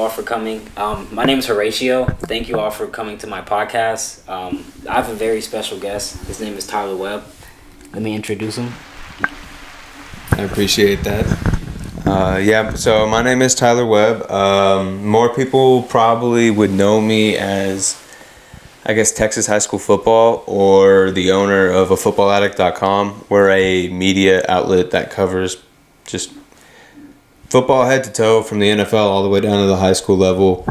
all for coming. My name is Horatio. Thank you all for coming to my podcast. I have a very special guest. His name is Tyler Webb. Let me introduce him. I appreciate that. So my name is Tyler Webb. More people probably would know me as, I guess, Texas high school football, or the owner of afootballaddict.com. We're a media outlet that covers just football head to toe, from the NFL all the way down to the high school level.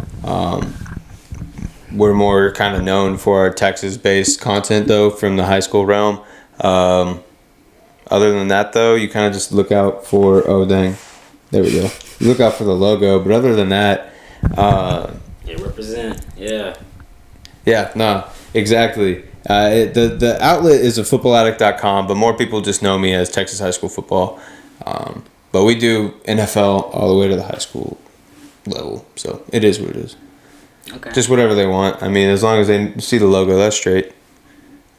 We're more kind of known for our Texas-based content, though, from the high school realm. Other than that, though, you kind of just look out for... Oh, dang. There we go. You look out for the logo. But other than that... represent. Yeah. Yeah, no, exactly. The outlet is afootballaddict.com, but more people just know me as Texas high school football. But we do NFL all the way to the high school level. So it is what it is. Okay. Just whatever they want. I mean, as long as they see the logo, that's straight.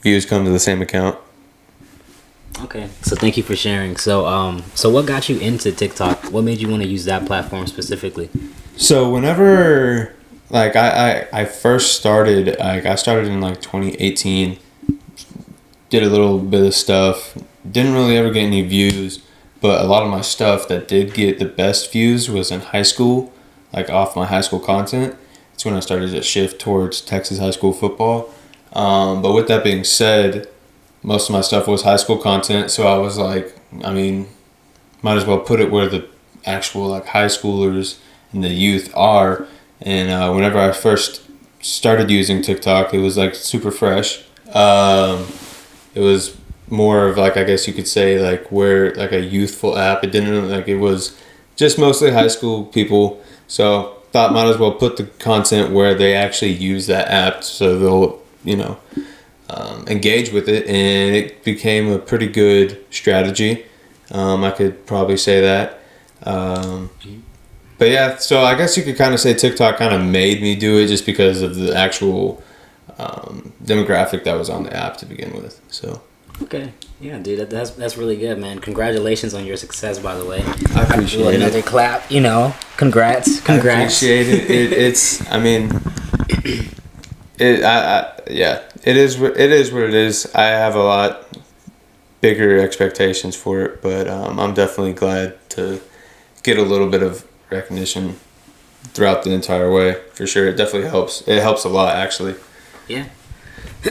Views come to the same account. Okay. So thank you for sharing. So what got you into TikTok? What made you want to use that platform specifically? So whenever... I first started, I started in 2018, did a little bit of stuff, didn't really ever get any views, but a lot of my stuff that did get the best views was in high school, off my high school content. It's when I started to shift towards Texas high school football. But with that being said, most of my stuff was high school content, so I was might as well put it where the actual high schoolers and the youth are. And whenever I first started using TikTok, it was super fresh. It was more of I guess you could say where a youthful app. It didn't it was just mostly high school people. So thought might as well put the content where they actually use that app, so they'll engage with it, and it became a pretty good strategy. I could probably say that. But yeah, so I guess you could kind of say TikTok kind of made me do it, just because of the actual demographic that was on the app to begin with. So. Okay. Yeah, dude, that's really good, man. Congratulations on your success, by the way. I appreciate it. Another clap, Congrats. I appreciate it. It is what it is. I have a lot bigger expectations for it, but I'm definitely glad to get a little bit of recognition throughout the entire way, for sure. It definitely helps. It helps a lot, actually. Yeah. As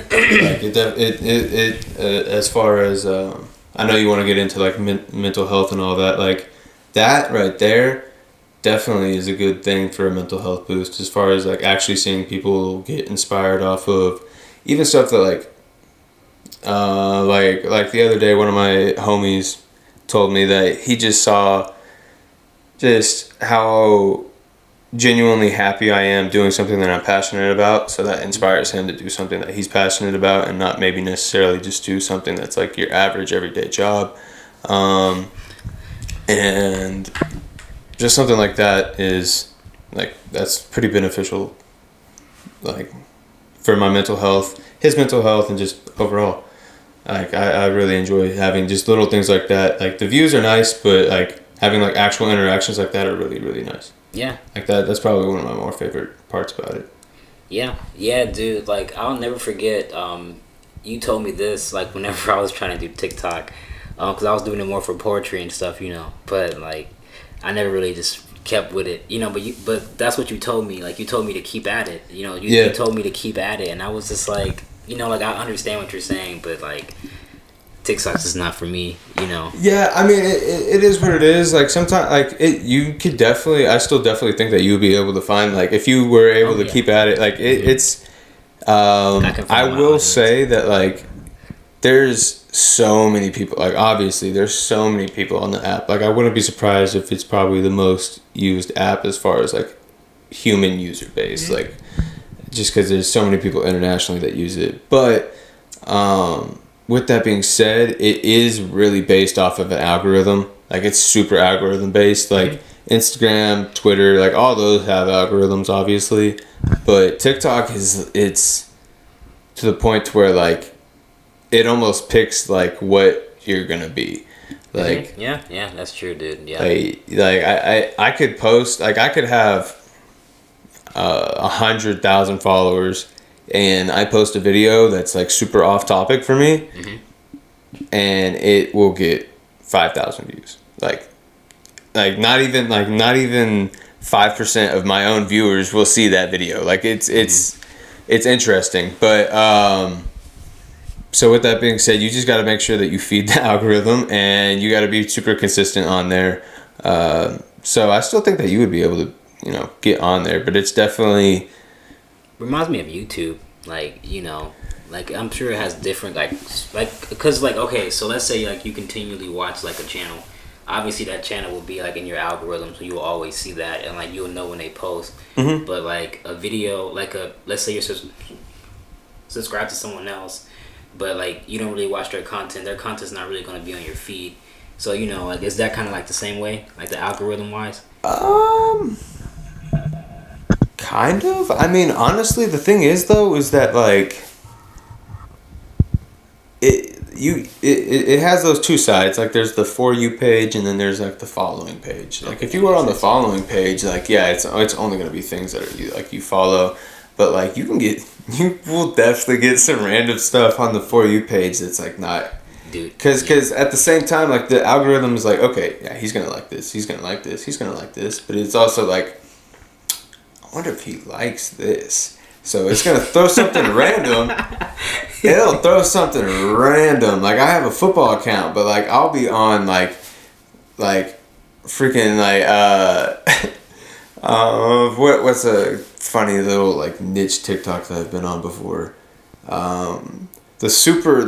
far as I know you want to get into mental health and all that, that right there definitely is a good thing for a mental health boost, as far as actually seeing people get inspired off of even stuff that the other day, one of my homies told me that he just saw just how genuinely happy I am doing something that I'm passionate about, so that inspires him to do something that he's passionate about, and not maybe necessarily just do something that's your average everyday job. And just something like that is that's pretty beneficial for my mental health, his mental health, and just overall. I really enjoy having just little things like that. The views are nice, but having actual interactions like that are really, really nice. Yeah. That's probably one of my more favorite parts about it. Yeah, dude. I'll never forget. You told me this whenever I was trying to do TikTok, because I was doing it more for poetry and stuff, But I never really just kept with it, But that's what you told me. You told me to keep at it. You told me to keep at it, and I was just I understand what you're saying, but TikTok's is not for me, Yeah, I mean, it is what it is. Sometimes, you could definitely, I still definitely think that you would be able to find, if you were able to keep at it, it's, I will say that, there's so many people, obviously, there's so many people on the app. I wouldn't be surprised if it's probably the most used app as far as, human user base, just because there's so many people internationally that use it. But, with that being said, it is really based off of an algorithm. It's super algorithm based. Instagram, Twitter, all those have algorithms, obviously. But TikTok it's to the point where it almost picks what you're gonna be. Yeah, that's true, dude. Yeah. I could post I could have 100,000 followers, and I post a video that's like super off topic for me, and it will get 5,000 views. Like not even 5% of my own viewers will see that video. Like it's interesting, but so with that being said, you just got to make sure that you feed the algorithm, and you got to be super consistent on there. So I still think that you would be able to, get on there, but it's definitely reminds me of YouTube. Like, like I'm sure it has different because okay, so let's say like you continually watch like a channel. Obviously that channel will be like in your algorithm, so you will always see that, and like you'll know when they post. But like a video, like let's say you're subscribed to someone else, but like you don't really watch their content. Their content's not really going to be on your feed. So like is that kind of like the same way, like the algorithm wise? Kind of. I mean, honestly, the thing is though, is that like it has those two sides. Like there's the For You page, and then there's like the following page. Like if you were on the following page, like it's only gonna be things that are you follow, but like you will definitely get some random stuff on the For You page that's like not. Dude, because at the same time, like the algorithm is like, okay, yeah, he's gonna like this, he's gonna like this, he's gonna like this, but it's also like, I wonder if he likes this, so it's gonna throw something random. It'll throw something random. Like I have a football account, but like I'll be on like freaking what's a funny little like niche TikTok that I've been on before. The super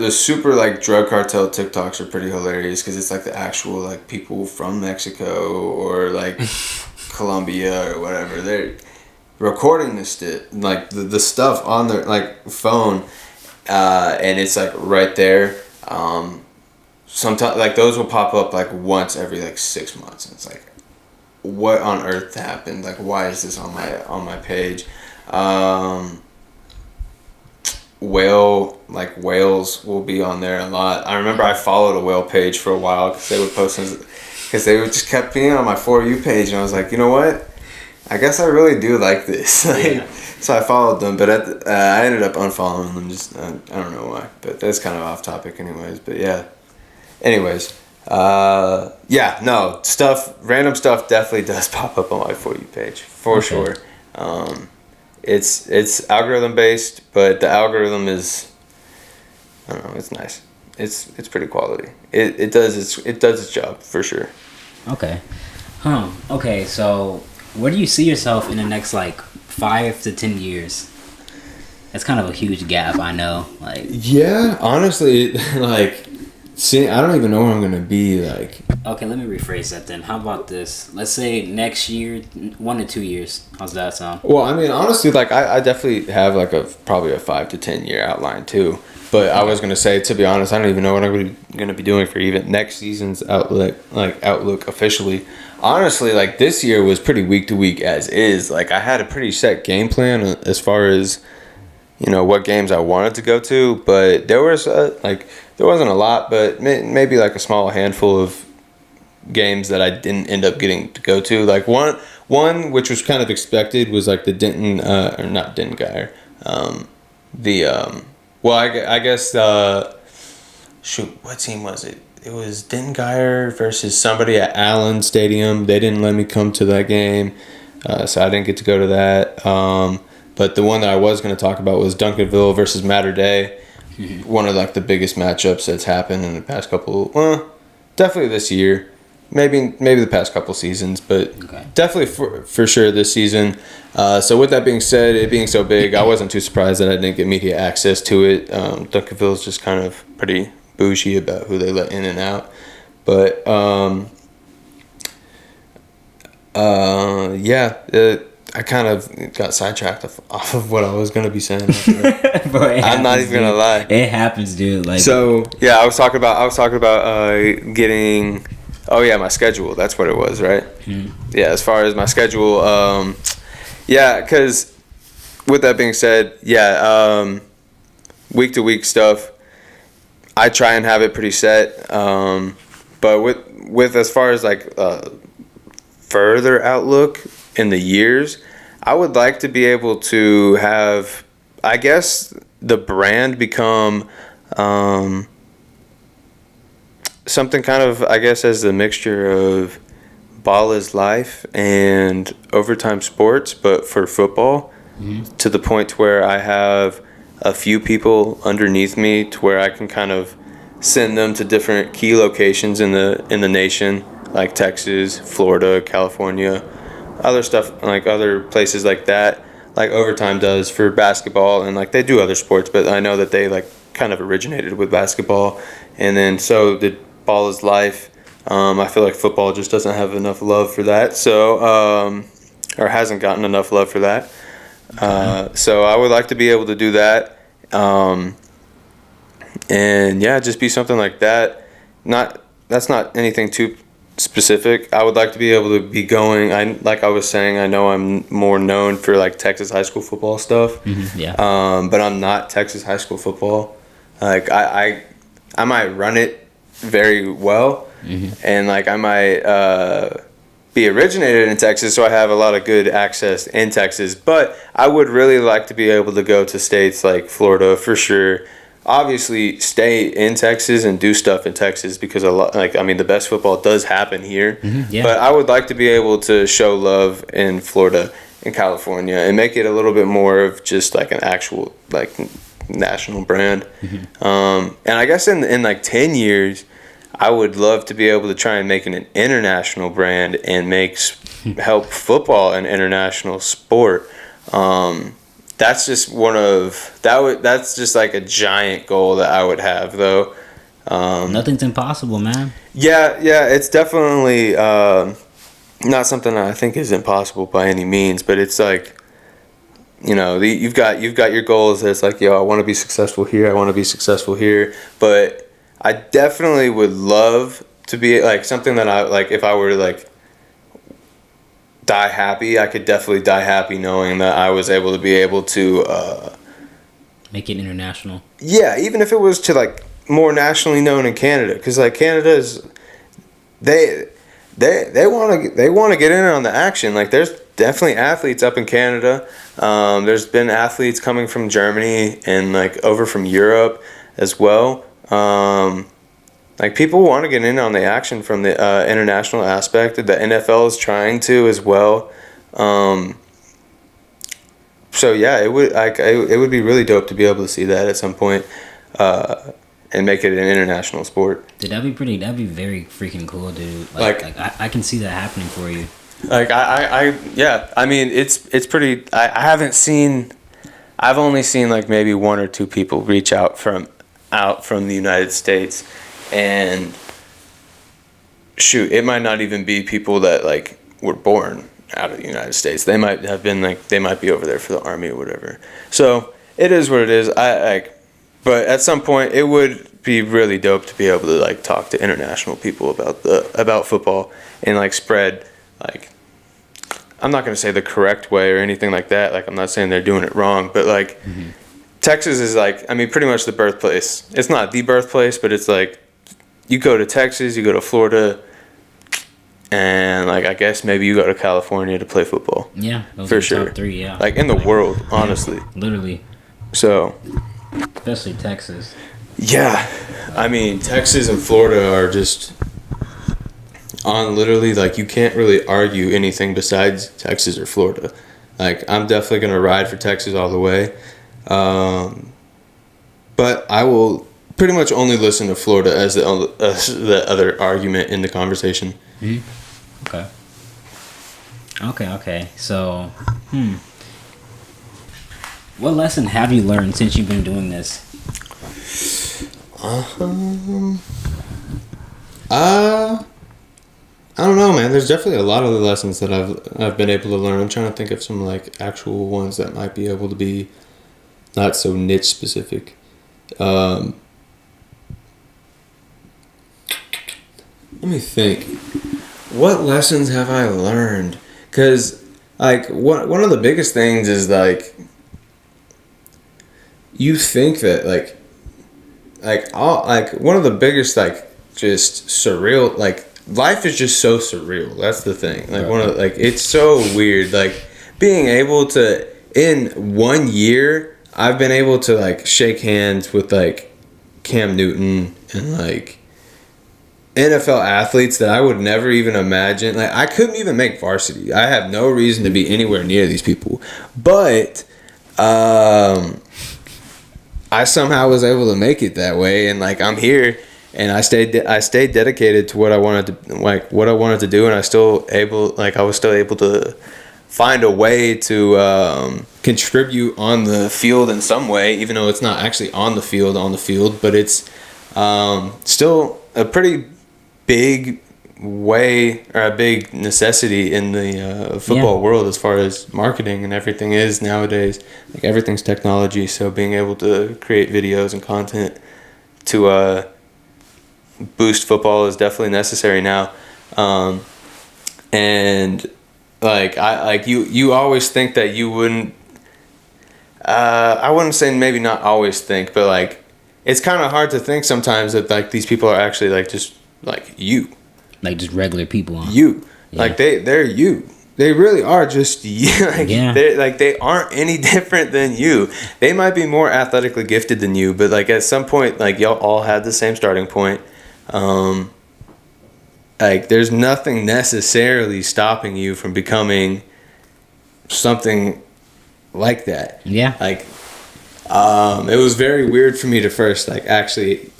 like drug cartel TikToks are pretty hilarious because it's like the actual like people from Mexico or like Colombia or whatever. They're recording this like the stuff on their like phone, and it's like right there. Sometimes like those will pop up like once every like 6 months, and it's like, what on earth happened? Like why is this on my page? Whales will be on there a lot. I remember I followed a whale page for a while because they would post because they would just kept being on my For You page, and I was like, you know what? I guess I really do like this. So I followed them, but I ended up unfollowing them. Just I don't know why, but that's kind of off topic, anyways. But yeah. Anyways, random stuff definitely does pop up on my For You page for sure. It's algorithm based, but the algorithm is, I don't know, it's nice. It's pretty quality. It does its job for sure. Okay. Okay, so where do you see yourself in the next like 5 to 10 years? That's kind of a huge gap, I know. Like, yeah, honestly, like, see, I don't even know where I'm gonna be. Like, okay, let me rephrase that then. How about this? Let's say next year, 1 to 2 years. How's that sound? Well, I mean, honestly, like, I definitely have like probably a 5 to 10 year outline too. But I was gonna say, to be honest, I don't even know what I'm gonna be doing for even next season's outlook officially. Honestly, like this year was pretty week to week as is. Like I had a pretty set game plan as far as, what games I wanted to go to, but there was there wasn't a lot, but maybe like a small handful of games that I didn't end up getting to go to. Like one which was kind of expected was like the Denton or not Denton Geyer, I guess shoot, what team was it? It was Denton Geyer versus somebody at Allen Stadium. They didn't let me come to that game, so I didn't get to go to that. But the one that I was going to talk about was Duncanville versus Mater Dei. One of like the biggest matchups that's happened in the past definitely this year. Maybe the past couple seasons, but definitely for sure this season. So with that being said, it being so big, I wasn't too surprised that I didn't get media access to it. Duncanville is just kind of pretty bougie about who they let in and out, but I kind of got sidetracked off of what I was gonna be saying. I'm not even gonna lie. It happens, dude. Like, so yeah, I was talking about getting. Oh yeah, my schedule. That's what it was, right? Yeah, as far as my schedule, because with that being said, week to week stuff, I try and have it pretty set. But with as far as like further outlook in the years, I would like to be able to have, I guess, the brand become something kind of, I guess, as the mixture of ball is life and overtime sports, but for football, to the point where I have a few people underneath me to where I can kind of send them to different key locations in the nation, like Texas, Florida, California, other stuff, like other places like that, like Overtime does for basketball, and like they do other sports, but I know that they like kind of originated with basketball, and then so the ball is life. I feel like football just doesn't have enough love for that, so or hasn't gotten enough love for that. So I would like to be able to do that, and yeah, just be something like that. That's not anything too specific. I would like to be able to be going. Like I was saying, I know I'm more known for like Texas high school football stuff. Yeah. But I'm not Texas high school football. Like I might run it very well, and like I might be originated in Texas, so I have a lot of good access in Texas. But I would really like to be able to go to states like Florida for sure. Obviously, stay in Texas and do stuff in Texas because the best football does happen here. Yeah. But I would like to be able to show love in Florida and California and make it a little bit more of just like an actual like national brand. And I guess in like 10 years, I would love to be able to try and make it an international brand and help football an international sport. That's just that's just like a giant goal that I would have though. Nothing's impossible, man. Yeah, it's definitely not something that I think is impossible by any means, but it's like, you know, you've got your goals. That's like, I want to be successful here. I want to be successful here. But I definitely would love to be like something that I like. If I were to like die happy, I could definitely die happy knowing that I was able to make it international. Yeah, even if it was to like more nationally known in Canada, because like Canada's they want to get in on the action. Like there's definitely athletes up in Canada. There's been athletes coming from Germany and like over from Europe as well. Like people want to get in on the action from the international aspect. The NFL is trying to as well. So yeah, it would be really dope to be able to see that at some point, and make it an international sport. Dude, that'd be very freaking cool, dude. Like I can see that happening for you. Like I mean it's pretty. I've only seen like maybe one or two people reach out from the United States, and shoot, it might not even be people that like were born out of the United States. They might have been like, they might be over there for the army or whatever. So it is what it is. But at some point it would be really dope to be able to like talk to international people about football and like spread, like, I'm not going to say the correct way or anything like that. Like, I'm not saying they're doing it wrong, but like Texas is like, I mean, pretty much the birthplace. It's not the birthplace, but it's like, you go to Texas, you go to Florida, and like I guess maybe you go to California to play football. Yeah, those for are the sure. top three, yeah. Like in the world, honestly. Yeah, literally. So. Especially Texas. Yeah, I mean Texas and Florida are just on literally like you can't really argue anything besides Texas or Florida. Like I'm definitely gonna ride for Texas all the way, but I will pretty much only listen to Florida as the other argument in the conversation. Okay. So, what lesson have you learned since you've been doing this? I don't know, man. There's definitely a lot of the lessons that I've been able to learn. I'm trying to think of some like actual ones that might be able to be not so niche specific. Let me think. What lessons have I learned? Because like one of the biggest things is like you think that like one of the biggest like just surreal, like life is just so surreal. That's the thing. Like one of like it's so weird. Like being able to, in 1 year, I've been able to like shake hands with like Cam Newton and like NFL athletes that I would never even imagine. Like, I couldn't even make varsity. I have no reason to be anywhere near these people. But I somehow was able to make it that way, and like I'm here, and I stayed dedicated to what I wanted to do, and I was still able to find a way to contribute on the field in some way, even though it's not actually on the field, but it's still a pretty big way, or a big necessity in the football world, as far as marketing and everything is nowadays. Like, everything's technology, so being able to create videos and content to boost football is definitely necessary now. And like you always think that you wouldn't. I wouldn't say, maybe not always think, but like it's kind of hard to think sometimes that like these people are actually like just like you, like just regular people. Huh? You, like they're you. They really are just you. They aren't any different than you. They might be more athletically gifted than you, but like at some point, like y'all all had the same starting point. Like there's nothing necessarily stopping you from becoming something like that. Yeah. Like, it was very weird for me to first like actually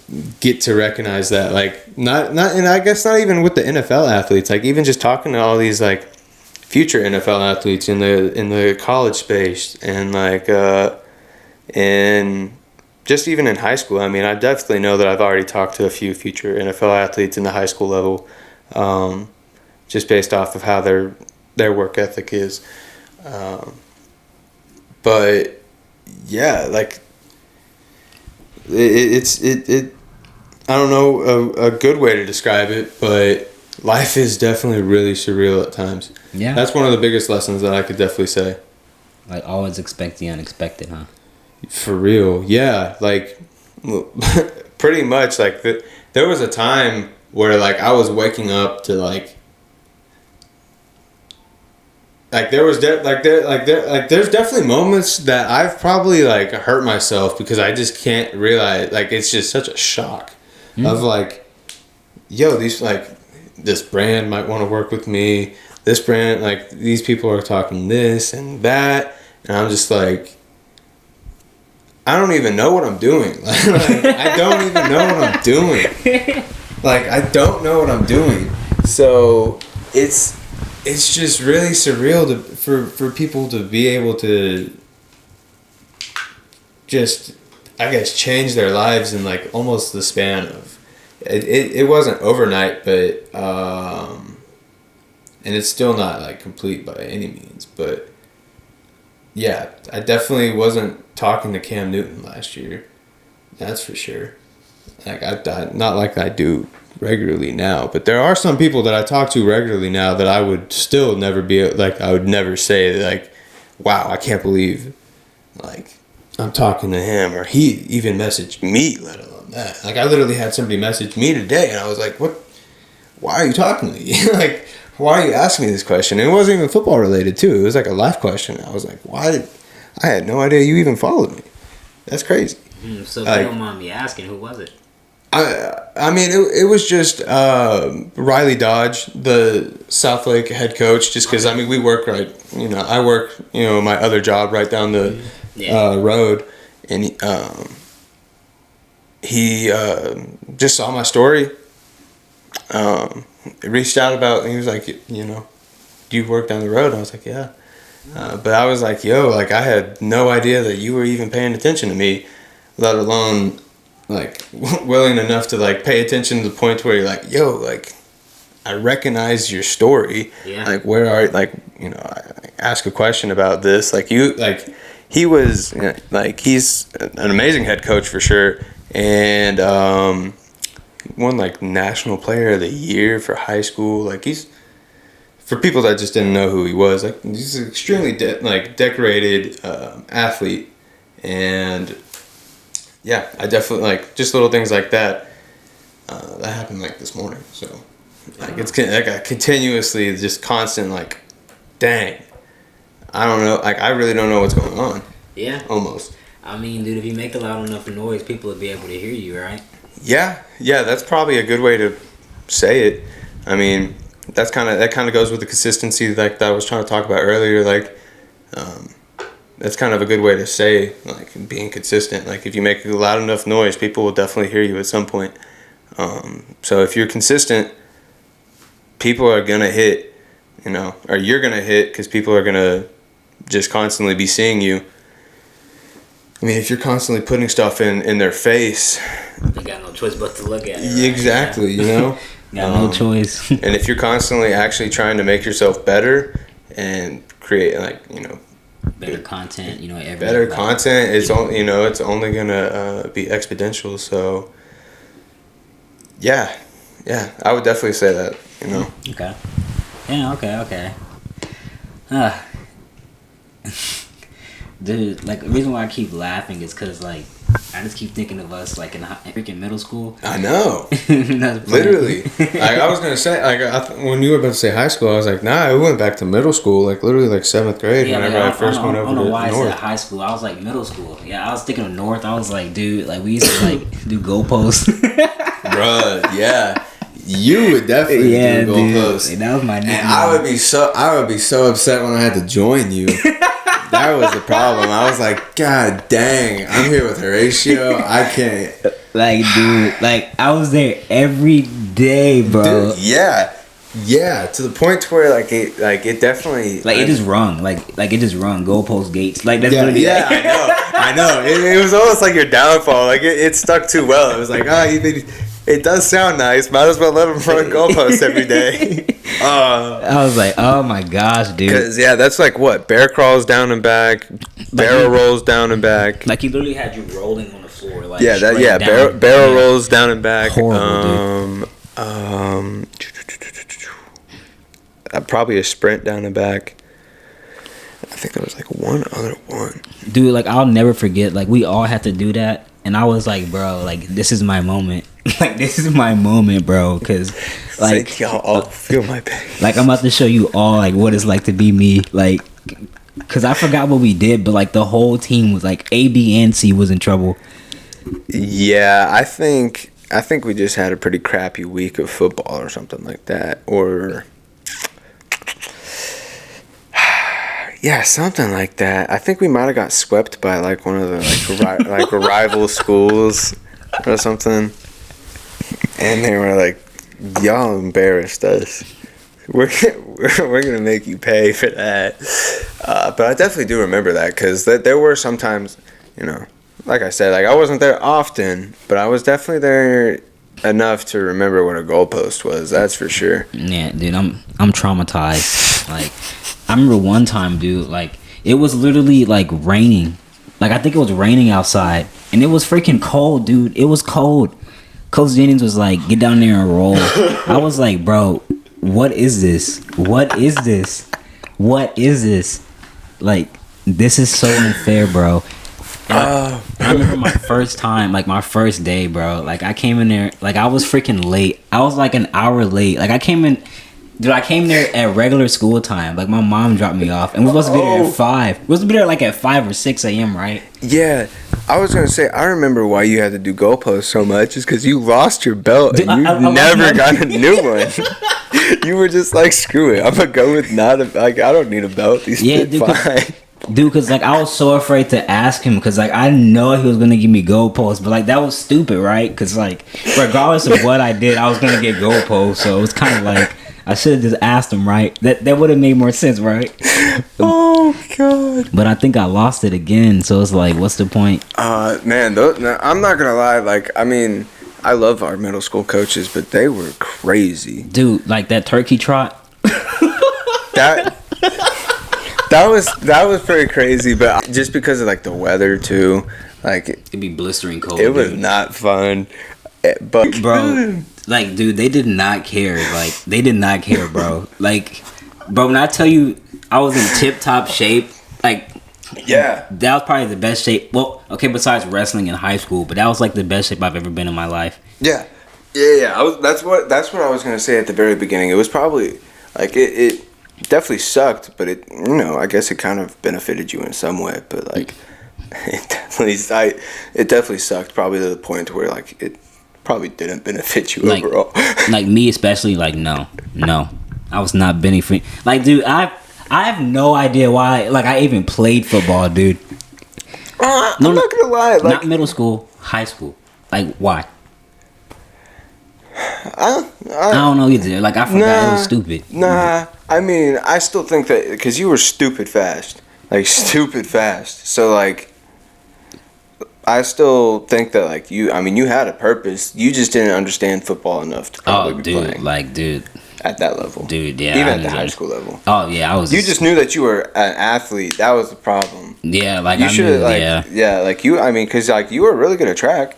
get to recognize that, like not and I guess not even with the NFL athletes, like even just talking to all these like future NFL athletes in the college space, and like and just even in high school. I mean, I definitely know that I've already talked to a few future NFL athletes in the high school level, just based off of how their work ethic is. But yeah, like it's I don't know a good way to describe it, but life is definitely really surreal at times. Yeah. That's one of the biggest lessons that I could definitely say. Like, always expect the unexpected, huh? For real. Yeah. Like, pretty much, like, there was a time where, like, I was waking up to, like there's definitely moments that I've probably, like, hurt myself because I just can't realize, like, it's just such a shock of, like, yo, these, like, this brand might want to work with me. This brand, like, these people are talking this and that. And I'm just like, I don't even know what I'm doing. Like, I don't even know what I'm doing. Like, I don't know what I'm doing. So it's just really surreal for people to be able to just, I guess, change their lives in like almost the span of it wasn't overnight, but and it's still not like complete by any means, but yeah, I definitely wasn't talking to Cam Newton last year. That's for sure. Like, not like I do regularly now, but there are some people that I talk to regularly now that I would still never be like, I would never say like, wow, I can't believe like I'm talking to him, or he even messaged me, let alone that. Like, I literally had somebody message me today and I was like, what, why are you talking to me? Like, why are you asking me this question? And it wasn't even football related too. It was like a life question. I was like, I had no idea you even followed me. That's crazy. So if you don't mind me asking, who was it? I mean, it was just Riley Dodge, the Southlake head coach, just because, I mean, we work right, I work, my other job right down the road, and he just saw my story, reached out about, he was like, do you work down the road? And I was like, yeah. But I was like, yo, like, I had no idea that you were even paying attention to me, let alone like willing enough to like pay attention to the point where you're like, yo, like, I recognize your story. Yeah. Like, where are, like, I ask a question about this. Like, he was like, he's an amazing head coach for sure. And won like National Player of the Year for high school. Like, he's, for people that just didn't know who he was, like, he's an extremely decorated athlete. And yeah, I definitely, like, just little things like that that happened like this morning. So like, it's like a continuously just constant like, dang, I don't know. Like, I really don't know what's going on. Yeah. Almost. I mean, dude, if you make a loud enough noise, people will be able to hear you, right? Yeah, that's probably a good way to say it. I mean, that kind of goes with the consistency like that I was trying to talk about earlier. Like, that's kind of a good way to say, like, being consistent. Like, if you make a loud enough noise, people will definitely hear you at some point. So if you're consistent, people are gonna hit, or you're gonna hit because people are gonna just constantly be seeing you. I mean, if you're constantly putting stuff in their face, they got no choice but to look at it. Right? Exactly, Got no choice. And if you're constantly actually trying to make yourself better and create, like, better content, better content, it's only it's only gonna be exponential. So yeah, I would definitely say that. Okay. Yeah. Okay. Dude, like, the reason why I keep laughing is because, like, I just keep thinking of us, like, in freaking middle school. I know. Literally. Like, I was going to say, like, when you were about to say high school, I was like, nah, I went back to middle school, like, literally, like, 7th grade whenever I first went over to North. I don't know why I said high school. I was like, middle school. Yeah, I was thinking of North. I was like, dude, like, we used to, like, do goalposts. Bruh, yeah. You would definitely do goalposts. Dude, that was my nickname. And I would be so upset when I had to join you. That was the problem. I was like, God dang, I'm here with Horatio. I can't. Like, dude, like, I was there every day, bro. Dude, yeah. To the point to where, like, it definitely, like, it just rung, like it just rung. Goalpost gates, like, that's literally. Yeah, I know. It was almost like your downfall. Like, it stuck too well. It was like, it does sound nice. Might as well let him run goalposts every day. I was like, oh my gosh, dude. Because, that's like what? Bear crawls down and back, barrel rolls down and back. Like, he literally had you rolling on the floor. Like, barrel rolls down and back. Horrible, dude. Probably a sprint down and back. I think there was like one other one. Dude, like, I'll never forget. Like, we all had to do that. And I was like, bro, like, this is my moment. Like, this is my moment, bro. Because, like, y'all all feel my pain. Like, I'm about to show you all, like, what it's like to be me. Like, because I forgot what we did, but, like, the whole team was, like, A, B, and C was in trouble. Yeah, I think we just had a pretty crappy week of football or something like that. Or... yeah, something like that. I think we might have got swept by, like, one of the, like rival schools or something. And they were like, y'all embarrassed us. We're going to make you pay for that. But I definitely do remember that because there were sometimes, like I said, like, I wasn't there often, but I was definitely there enough to remember what a goalpost was. That's for sure. Yeah, dude, I'm traumatized. Like, I remember one time, dude, like, it was literally, like, raining. Like, I think it was raining outside. And it was freaking cold, dude. It was cold. Coach Jennings was like, get down there and roll. I was like, bro, what is this? What is this? What is this? Like, this is so unfair, bro. I remember my first time, like, my first day, bro. Like, I came in there, like, I was freaking late. I was, like, an hour late. Like, I came there at regular school time. Like, my mom dropped me off. And we're supposed to be there at 5. We're supposed to be there, like, at 5 or 6 a.m., right? Yeah. I was going to say, I remember why you had to do goalposts so much is because you lost your belt and you never got a new one. You were just like, screw it. I'm going to go with I don't need a belt. These fit fine. Dude, because, like, I was so afraid to ask him because, like, I know he was going to give me goalposts. But, like, that was stupid, right? Because, like, regardless of what I did, I was going to get goalposts. So it was kind of like... I should have just asked him, right? That would have made more sense, right? Oh, God. But I think I lost it again, so it's like, what's the point? Man, I'm not going to lie. Like, I mean, I love our middle school coaches, but they were crazy. Dude, like that turkey trot? That was pretty crazy, but just because of, like, the weather, too. Like, it'd be blistering cold. It was not fun. But, bro... Like, dude, they did not care. Like, they did not care, bro. Like, bro, when I tell you I was in tip-top shape, like, yeah, that was probably the best shape. Well, okay, besides wrestling in high school, but that was, like, the best shape I've ever been in my life. Yeah. That's what I was gonna say at the very beginning. It was probably, like, definitely sucked, but it, I guess it kind of benefited you in some way. But like, it definitely sucked, probably to the point where like it probably didn't benefit you overall. Like me especially, like no, I was not benefiting. Like, dude, I have no idea why. Like, I even played football, dude. I'm not gonna lie, like, not middle school, high school. Like, why? I don't know either. Like, I forgot it was stupid. Nah, I mean, I still think that because you were stupid fast, like stupid fast. So like, I still think that like you had a purpose. You just didn't understand football enough to probably be playing. Like, dude. At that level, dude, yeah, even at the high school level. Oh yeah, I was. You just knew that you were an athlete. That was the problem. Yeah, like you should have, like, yeah, like you. I mean, because like you were really good at track.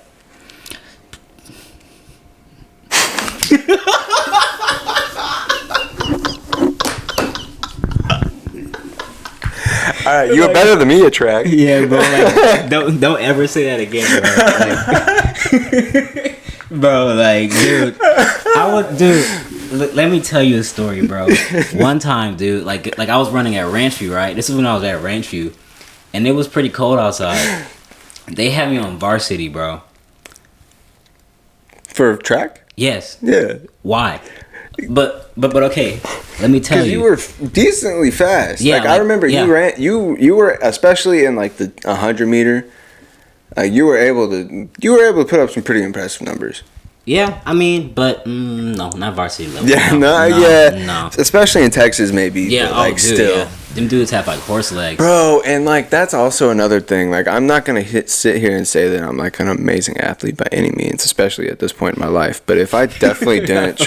All right, you were better than me at track. Yeah, bro. Like, don't ever say that again, bro. Like, bro, like, dude, let me tell you a story, bro. One time, dude, like I was running at Ranchview, right? This is when I was at Ranchview, and it was pretty cold outside. They had me on varsity, bro. For track? Yes. Yeah. Why? But okay, let me tell you. Because you were decently fast. Yeah, like I remember you ran. You were, especially in like the 100-meter. You were able to put up some pretty impressive numbers. Yeah, I mean, but no, not varsity level. Yeah, no. Especially in Texas, maybe. Yeah, like, dude, still. Yeah. Them dudes have like horse legs, bro. And like that's also another thing. Like I'm not gonna sit here and say that I'm like an amazing athlete by any means, especially at this point in my life. But if I definitely didn't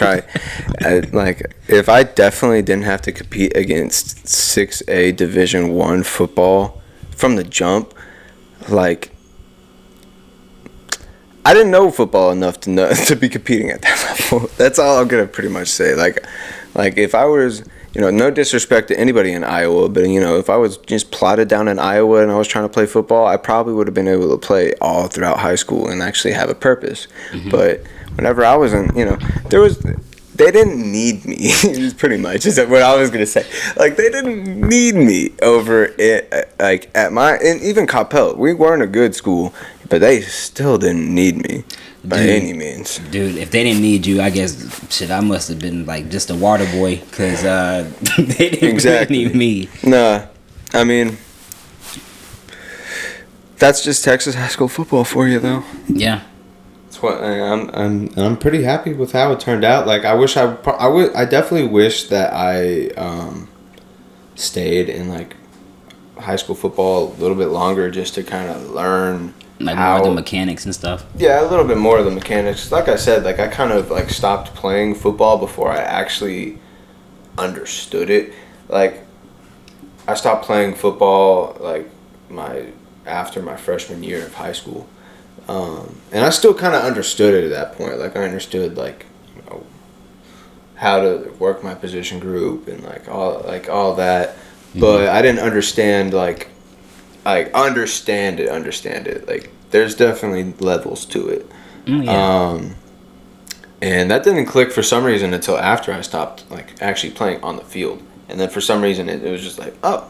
if I definitely didn't have to compete against 6A Division I football from the jump, like. I didn't know football enough to be competing at that level. That's all I'm gonna pretty much say. Like if I was, no disrespect to anybody in Iowa, but if I was just plotted down in Iowa and I was trying to play football, I probably would have been able to play all throughout high school and actually have a purpose. Mm-hmm. But whenever I was in, they didn't need me. Pretty much is what I was gonna say. Like they didn't need me over it. Like at and even Coppell, we weren't a good school. But they still didn't need me by any means. Dude, if they didn't need you, I guess, I must have been like just a water boy because they didn't really need me. Nah, I mean, that's just Texas high school football for you, though. Yeah. That's what I'm pretty happy with how it turned out. Like, I definitely wish that I stayed in like high school football a little bit longer just to kind of learn. Like more of the mechanics and stuff. Yeah, a little bit more of the mechanics. Like I said, like I kind of like stopped playing football before I actually understood it. Like I stopped playing football like after my freshman year of high school, and I still kind of understood it at that point. Like I understood like how to work my position group and like all that, mm-hmm. But I didn't understand understand it. Like, there's definitely levels to it. Yeah. And that didn't click for some reason until after I stopped, like, actually playing on the field. And then for some reason, it was just like, oh,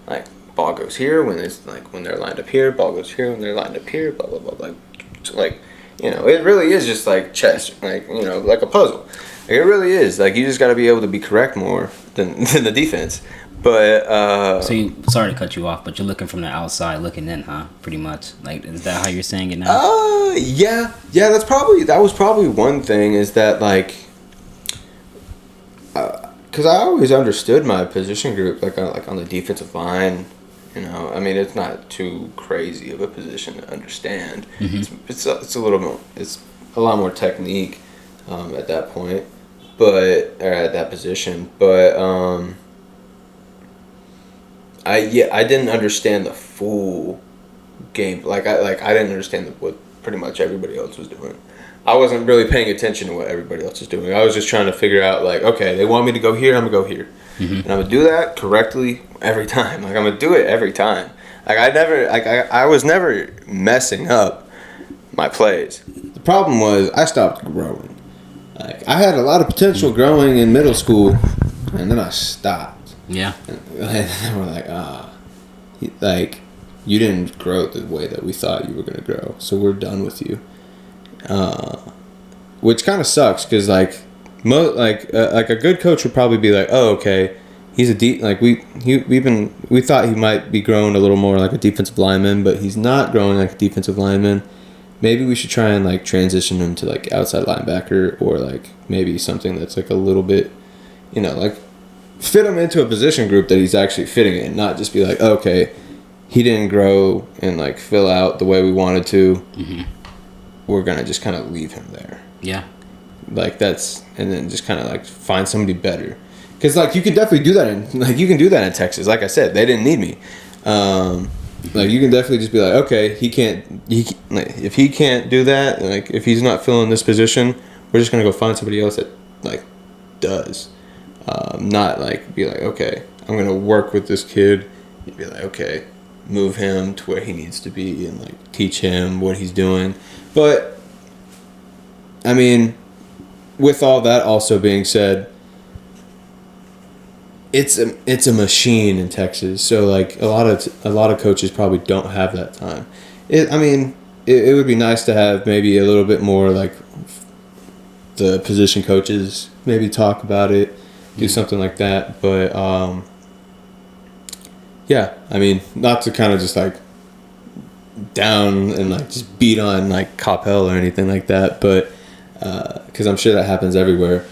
like, ball goes here when they're lined up here, ball goes here when they're lined up here, blah, blah, blah. Like, it really is just like chess, like, like a puzzle. Like, it really is. Like, you just got to be able to be correct more than the defense. But sorry to cut you off, but you're looking from the outside looking in, huh? Pretty much. Like, is that how you're saying it now? Yeah. That was probably one thing is that like, because I always understood my position group like on the defensive line. I mean, it's not too crazy of a position to understand. Mm-hmm. It's a lot more technique at that point, or at that position, but I didn't understand the full game. Like I didn't understand what pretty much everybody else was doing. I wasn't really paying attention to what everybody else was doing. I was just trying to figure out like, okay, they want me to go here, I'm gonna go here, mm-hmm. and I'm gonna do that correctly every time. Like I'm gonna do it every time. Like I was never messing up my plays. The problem was I stopped growing. Like I had a lot of potential growing in middle school, and then I stopped. Yeah. And we're like, like, you didn't grow the way that we thought you were going to grow, so we're done with you. Which kind of sucks, because, like, like a good coach would probably be like, oh, okay, he's a deep, like, we thought he might be growing a little more like a defensive lineman, but he's not growing like a defensive lineman. Maybe we should try and, like, transition him to, like, outside linebacker, or, like, maybe something that's, like, a little bit, like, fit him into a position group that he's actually fitting in, not just be like, oh, okay, he didn't grow and, like, fill out the way we wanted to. Mm-hmm. We're going to just kind of leave him there. Yeah. Like, and then just kind of, like, find somebody better. Because, like, you could definitely do that you can do that in Texas. Like I said, they didn't need me. Like, you can definitely just be like, okay, if he can't do that, like, if he's not filling this position, we're just going to go find somebody else that, like, does. Not, like, be like, okay, I'm going to work with this kid. You'd be like, okay, move him to where he needs to be and, like, teach him what he's doing. But, I mean, with all that also being said, it's a machine in Texas. So, like, a lot of coaches probably don't have that time. It would be nice to have maybe a little bit more, like, the position coaches maybe talk about it, do something like that. But yeah, I mean, not to kind of just, like, down and, like, just beat on, like, Coppell or anything like that, but because I'm sure that happens everywhere.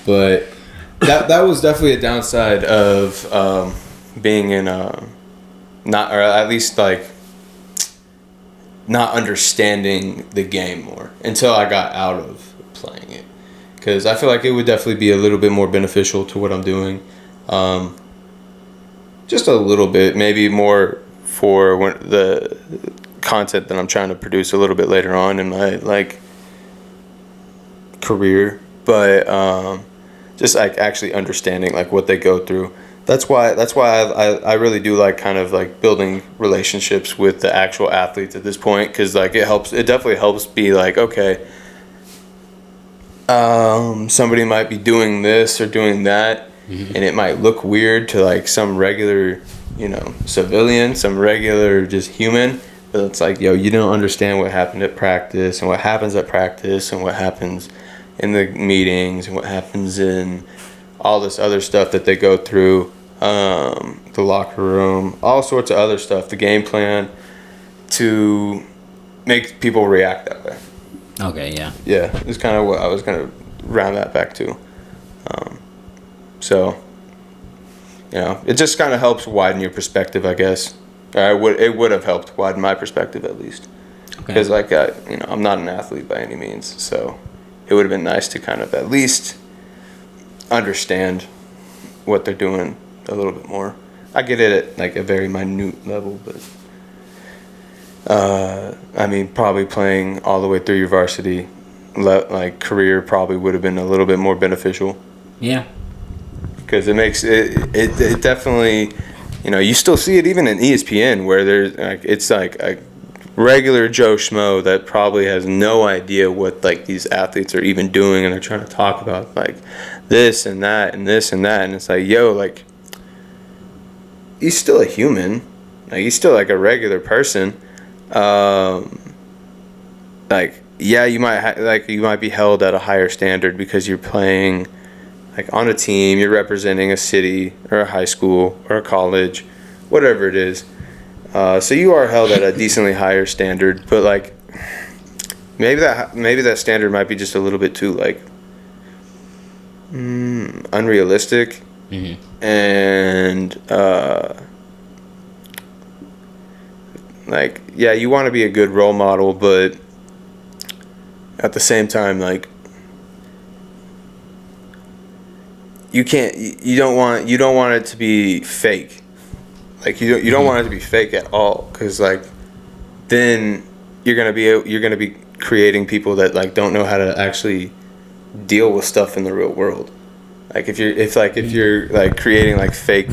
But that was definitely a downside of being in not, or at least, like, not understanding the game more until I got out of playing it, because I feel like it would definitely be a little bit more beneficial to what I'm doing, just a little bit, maybe more for the content that I'm trying to produce a little bit later on in my, like, career, but just, like, actually understanding, like, what they go through. That's why I really do like kind of, like, building relationships with the actual athletes at this point, because, like, it definitely helps be like, okay, somebody might be doing this or doing that, and it might look weird to, like, some regular, civilian, some regular just human, but it's like, yo, you don't understand what happened at practice, and what happens at practice, and what happens in the meetings, and what happens in all this other stuff that they go through, the locker room, all sorts of other stuff, the game plan, to make people react that way. Okay, yeah. Yeah, it's kind of what I was going to round that back to. So, it just kind of helps widen your perspective, I guess. It would have helped widen my perspective, at least. Because, like, I'm not an athlete by any means, so it would have been nice to kind of at least understand what they're doing a little bit more. I get it at, like, a very minute level, but probably playing all the way through your varsity, like, career probably would have been a little bit more beneficial. Yeah. Because it makes it definitely, you still see it even in ESPN, where there's, like, it's like a regular Joe Schmo that probably has no idea what, like, these athletes are even doing, and they're trying to talk about, like, this and that and this and that, and it's like, yo, like, he's still a human, like, he's still, like, a regular person, like, yeah, you might be held at a higher standard because you're playing, like, on a team, you're representing a city or a high school or a college, whatever it is. So you are held at a decently higher standard, but, like, maybe that standard might be just a little bit too, like, unrealistic, and like, yeah, you want to be a good role model, but at the same time, like, you don't want it to be fake. Like, you don't want it to be fake at all, because, like, then you're gonna be creating people that, like, don't know how to actually deal with stuff in the real world. Like, if you're like creating, like, fake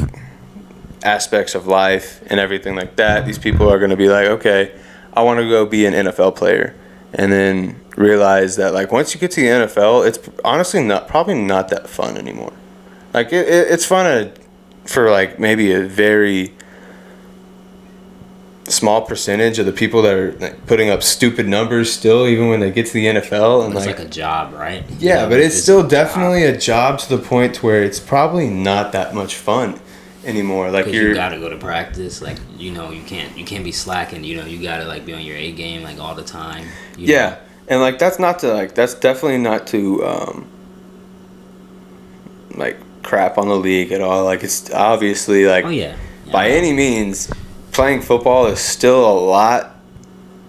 aspects of life and everything like that, these people are gonna be like, okay, I want to go be an NFL player, and then realize that, like, once you get to the NFL, it's honestly probably not that fun anymore. Like, it's fun for like maybe a very small percentage of the people that are like, putting up stupid numbers still, even when they get to the NFL. And it's like a job, right? Yeah, but it's still definitely a job to the point to where it's probably not that much fun anymore. Like you gotta go to practice. Like you can't be slacking. You gotta like be on your A game like all the time. Yeah, and like that's definitely not to like crap on the league at all. Like it's obviously like by any means. Playing football is still a lot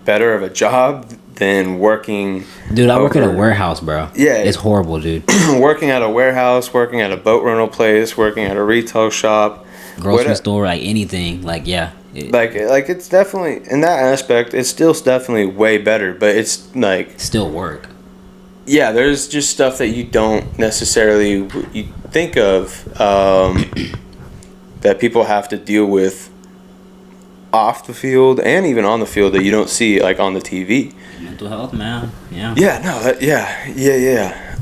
better of a job than working. Dude, I work at a warehouse, bro. Yeah. It's horrible, dude. Working at a warehouse, working at a boat rental place, working at a retail shop. Grocery store, like anything. Like, yeah. Like it's definitely, in that aspect, it's still definitely way better, but it's like... Still work. Yeah, there's just stuff that you don't necessarily you think of that people have to deal with off the field and even on the field that you don't see like on the TV. Mental health, man. Yeah. Yeah.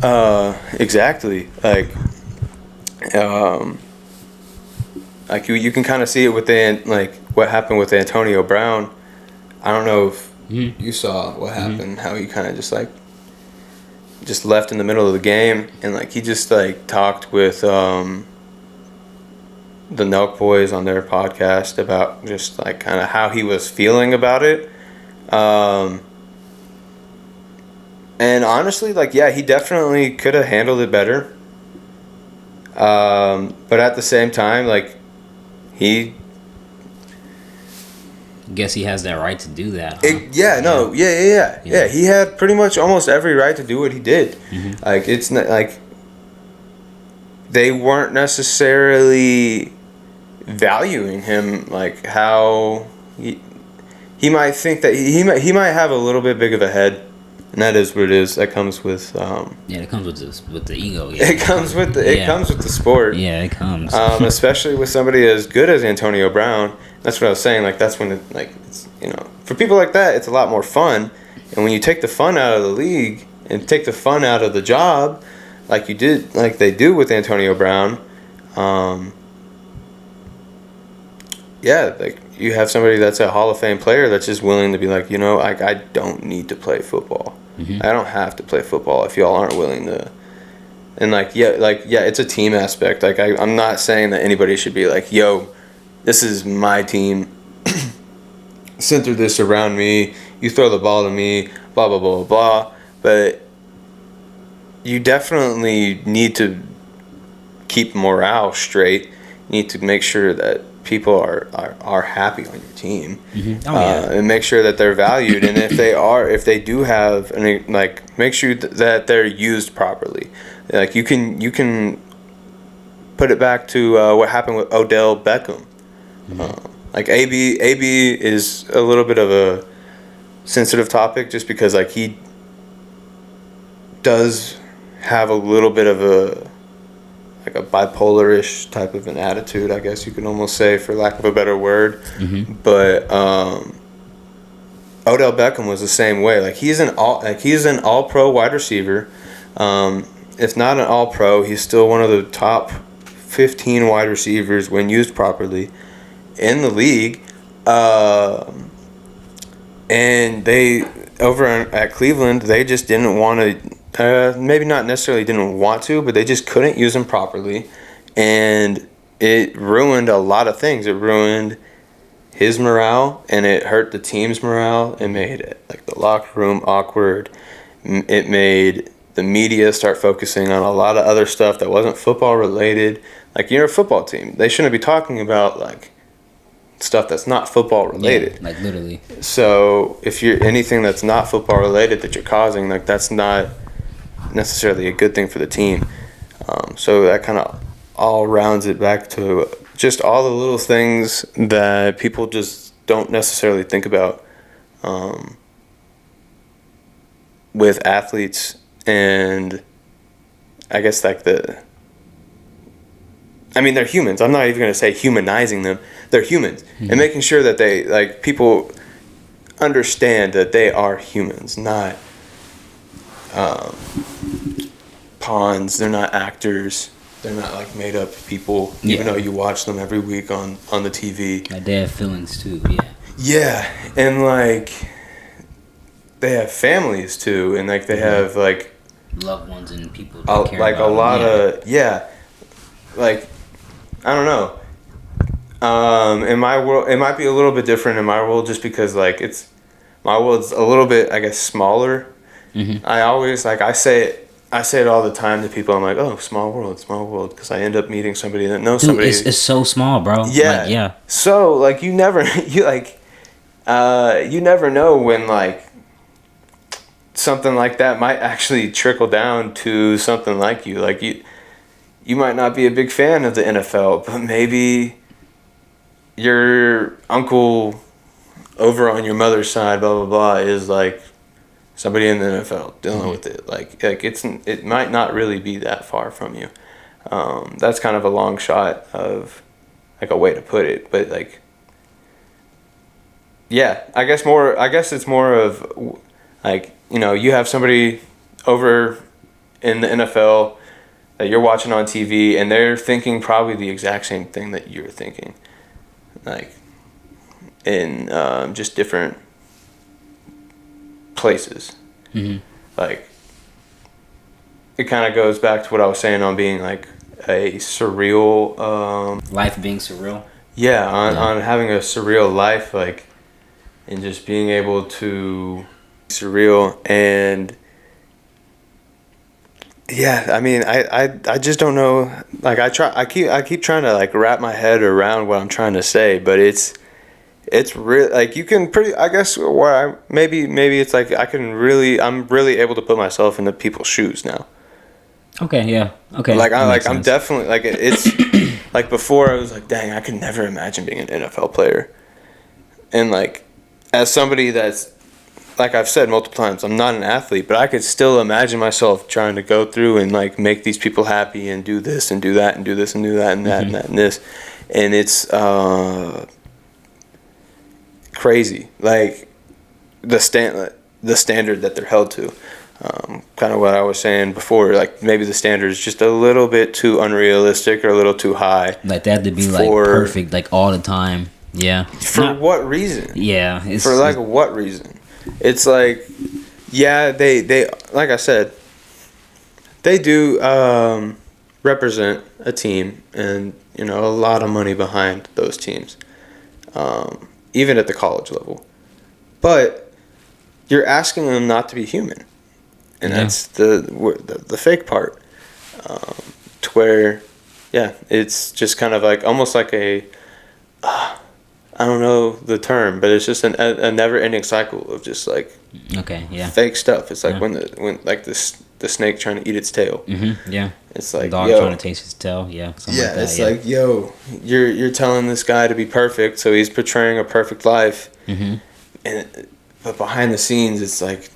No. Exactly. Like you can kind of see it with like what happened with Antonio Brown. I don't know if you saw what happened. How he kind of just left in the middle of the game, and like he just like talked with the Nelk Boys on their podcast about just like kind of how he was feeling about it. And honestly, like, yeah, he definitely could have handled it better. But at the same time, like, he... Guess he has that right to do that, huh? Yeah, he had pretty much almost every right to do what he did. Mm-hmm. Like, it's not, like... They weren't necessarily valuing him like how he might think that he might have a little bit big of a head, and that is what it is. That comes with it comes with the ego. Yeah. It comes with the sport. Yeah, it comes. Especially with somebody as good as Antonio Brown. That's what I was saying. Like that's when it's for people like that, it's a lot more fun. And when you take the fun out of the league and take the fun out of the job, like they do with Antonio Brown. Yeah, like you have somebody that's a Hall of Fame player that's just willing to be like, I don't need to play football. Mm-hmm. I don't have to play football if y'all aren't willing to. And it's a team aspect. Like I'm not saying that anybody should be like, yo, this is my team. Center this around me. You throw the ball to me. Blah blah blah blah. But you definitely need to keep morale straight. You need to make sure that people are happy on your team. Mm-hmm. And make sure that they're valued, and if they do have, and like make sure that they're used properly. Like you can put it back to what happened with Odell Beckham. Mm-hmm. Like AB is a little bit of a sensitive topic just because like he does have a little bit of a bipolar-ish type of an attitude, I guess you can almost say, for lack of a better word. Mm-hmm. But Odell Beckham was the same way. Like he's an all-pro wide receiver. If not an all-pro, he's still one of the top 15 wide receivers when used properly in the league. And they over at Cleveland, they just didn't want to. Maybe not necessarily didn't want to, but they just couldn't use him properly, and it ruined a lot of things. It ruined his morale, and it hurt the team's morale. It made the locker room awkward. It made the media start focusing on a lot of other stuff that wasn't football related. Like, you're a football team. They shouldn't be talking about like stuff that's not football related. Yeah, like literally. So if you're anything that's not football related that you're causing, like that's not necessarily a good thing for the team. So that kind of all rounds it back to just all the little things that people just don't necessarily think about with athletes, and I guess like they're humans. I'm not even going to say humanizing them. They're humans. Mm-hmm. And making sure that they, like, people understand that they are humans, not pawns. They're not actors. they're not like made up people, even though you watch them every week on the TV. Like they have feelings too. Yeah. Yeah, and like they have families too, and like they have like loved ones and people that care like about a lot them. of like I don't know. In my world, it might be a little bit different in my world, just because like my world's a little bit, I guess, smaller. Mm-hmm. I always like I say it all the time to people. I'm like, oh, small world, because I end up meeting somebody that knows somebody. It's so small, bro. Yeah, like, yeah. So like you never you never know when like something like that might actually trickle down to something like you. Like you might not be a big fan of the NFL, but maybe your uncle over on your mother's side, blah blah blah, is like somebody in the NFL dealing with it. Like it might not really be that far from you. That's kind of a long shot of like a way to put it, but like yeah, I guess it's more of like, you know, you have somebody over in the NFL that you're watching on TV, and they're thinking probably the exact same thing that you're thinking, like in just different places. Mm-hmm. Like it kind of goes back to what I was saying on being like a surreal life being surreal. Yeah, on having a surreal life, like, and just being able to surreal. And yeah, I mean, I just don't know. Like I keep trying to like wrap my head around what I'm trying to say, but it's real. Like you can I guess where maybe it's like I'm really able to put myself into people's shoes now. Okay, yeah. Okay. Like I'm definitely like it's like before I was like, dang, I could never imagine being an NFL player. And like as somebody that's, like I've said multiple times, I'm not an athlete, but I could still imagine myself trying to go through and like make these people happy and do this and do that and do this and do that and that and that and this. And it's crazy. Like the standard that they're held to. Kind of what I was saying before, like maybe the standard is just a little bit too unrealistic or a little too high. Like they have to be like perfect, like all the time. Yeah. For what reason? Yeah. For like what reason? It's like, yeah, they like I said, they do represent a team, and you know, a lot of money behind those teams, even at the college level. But you're asking them not to be human. And that's the fake part, to where, yeah, it's just kind of like almost like a, I don't know the term, but it's just a never-ending cycle of just like fake stuff. It's like when like the snake trying to eat its tail. Mm-hmm. Yeah, it's like dog trying to taste his tail. Yeah, like that, it's like, yo, you're telling this guy to be perfect, so he's portraying a perfect life, but behind the scenes, it's like.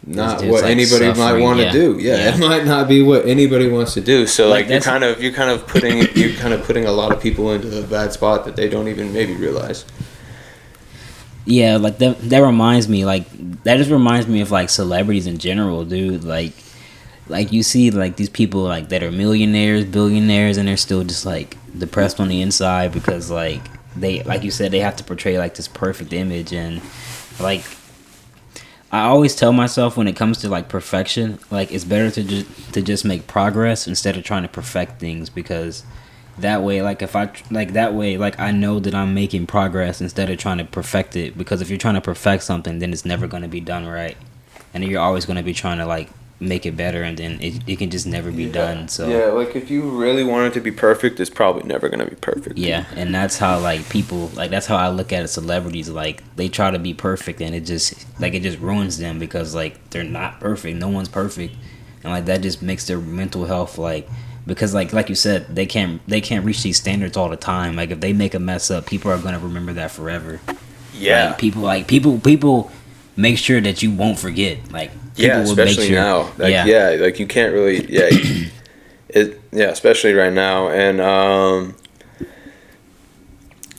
Not what like anybody might want to do. Yeah, it might not be what anybody wants to do. So like you're kind of putting a lot of people into a bad spot that they don't even maybe realize. Yeah, like that reminds me, like that just reminds me of like celebrities in general, dude. Like you see like these people like that are millionaires, billionaires, and they're still just like depressed on the inside because like they, like you said, they have to portray like this perfect image. And like I always tell myself when it comes to like perfection, like it's better to just make progress instead of trying to perfect things, because that way, like if I like that way, like I know that I'm making progress instead of trying to perfect it. Because if you're trying to perfect something, then it's never going to be done right, and then you're always going to be trying to like make it better, and then it can just never be done. So yeah, like if you really want it to be perfect, it's probably never going to be perfect. Yeah, and that's how like people, like that's how I look at it. Celebrities, like they try to be perfect, and it just ruins them, because like they're not perfect. No one's perfect, and like that just makes their mental health like, because like you said, they can't reach these standards all the time. Like if they make a mess up, people are gonna remember that forever. Yeah, like people make sure that you won't forget. Like people especially now. Like, like you can't really. Especially right now. And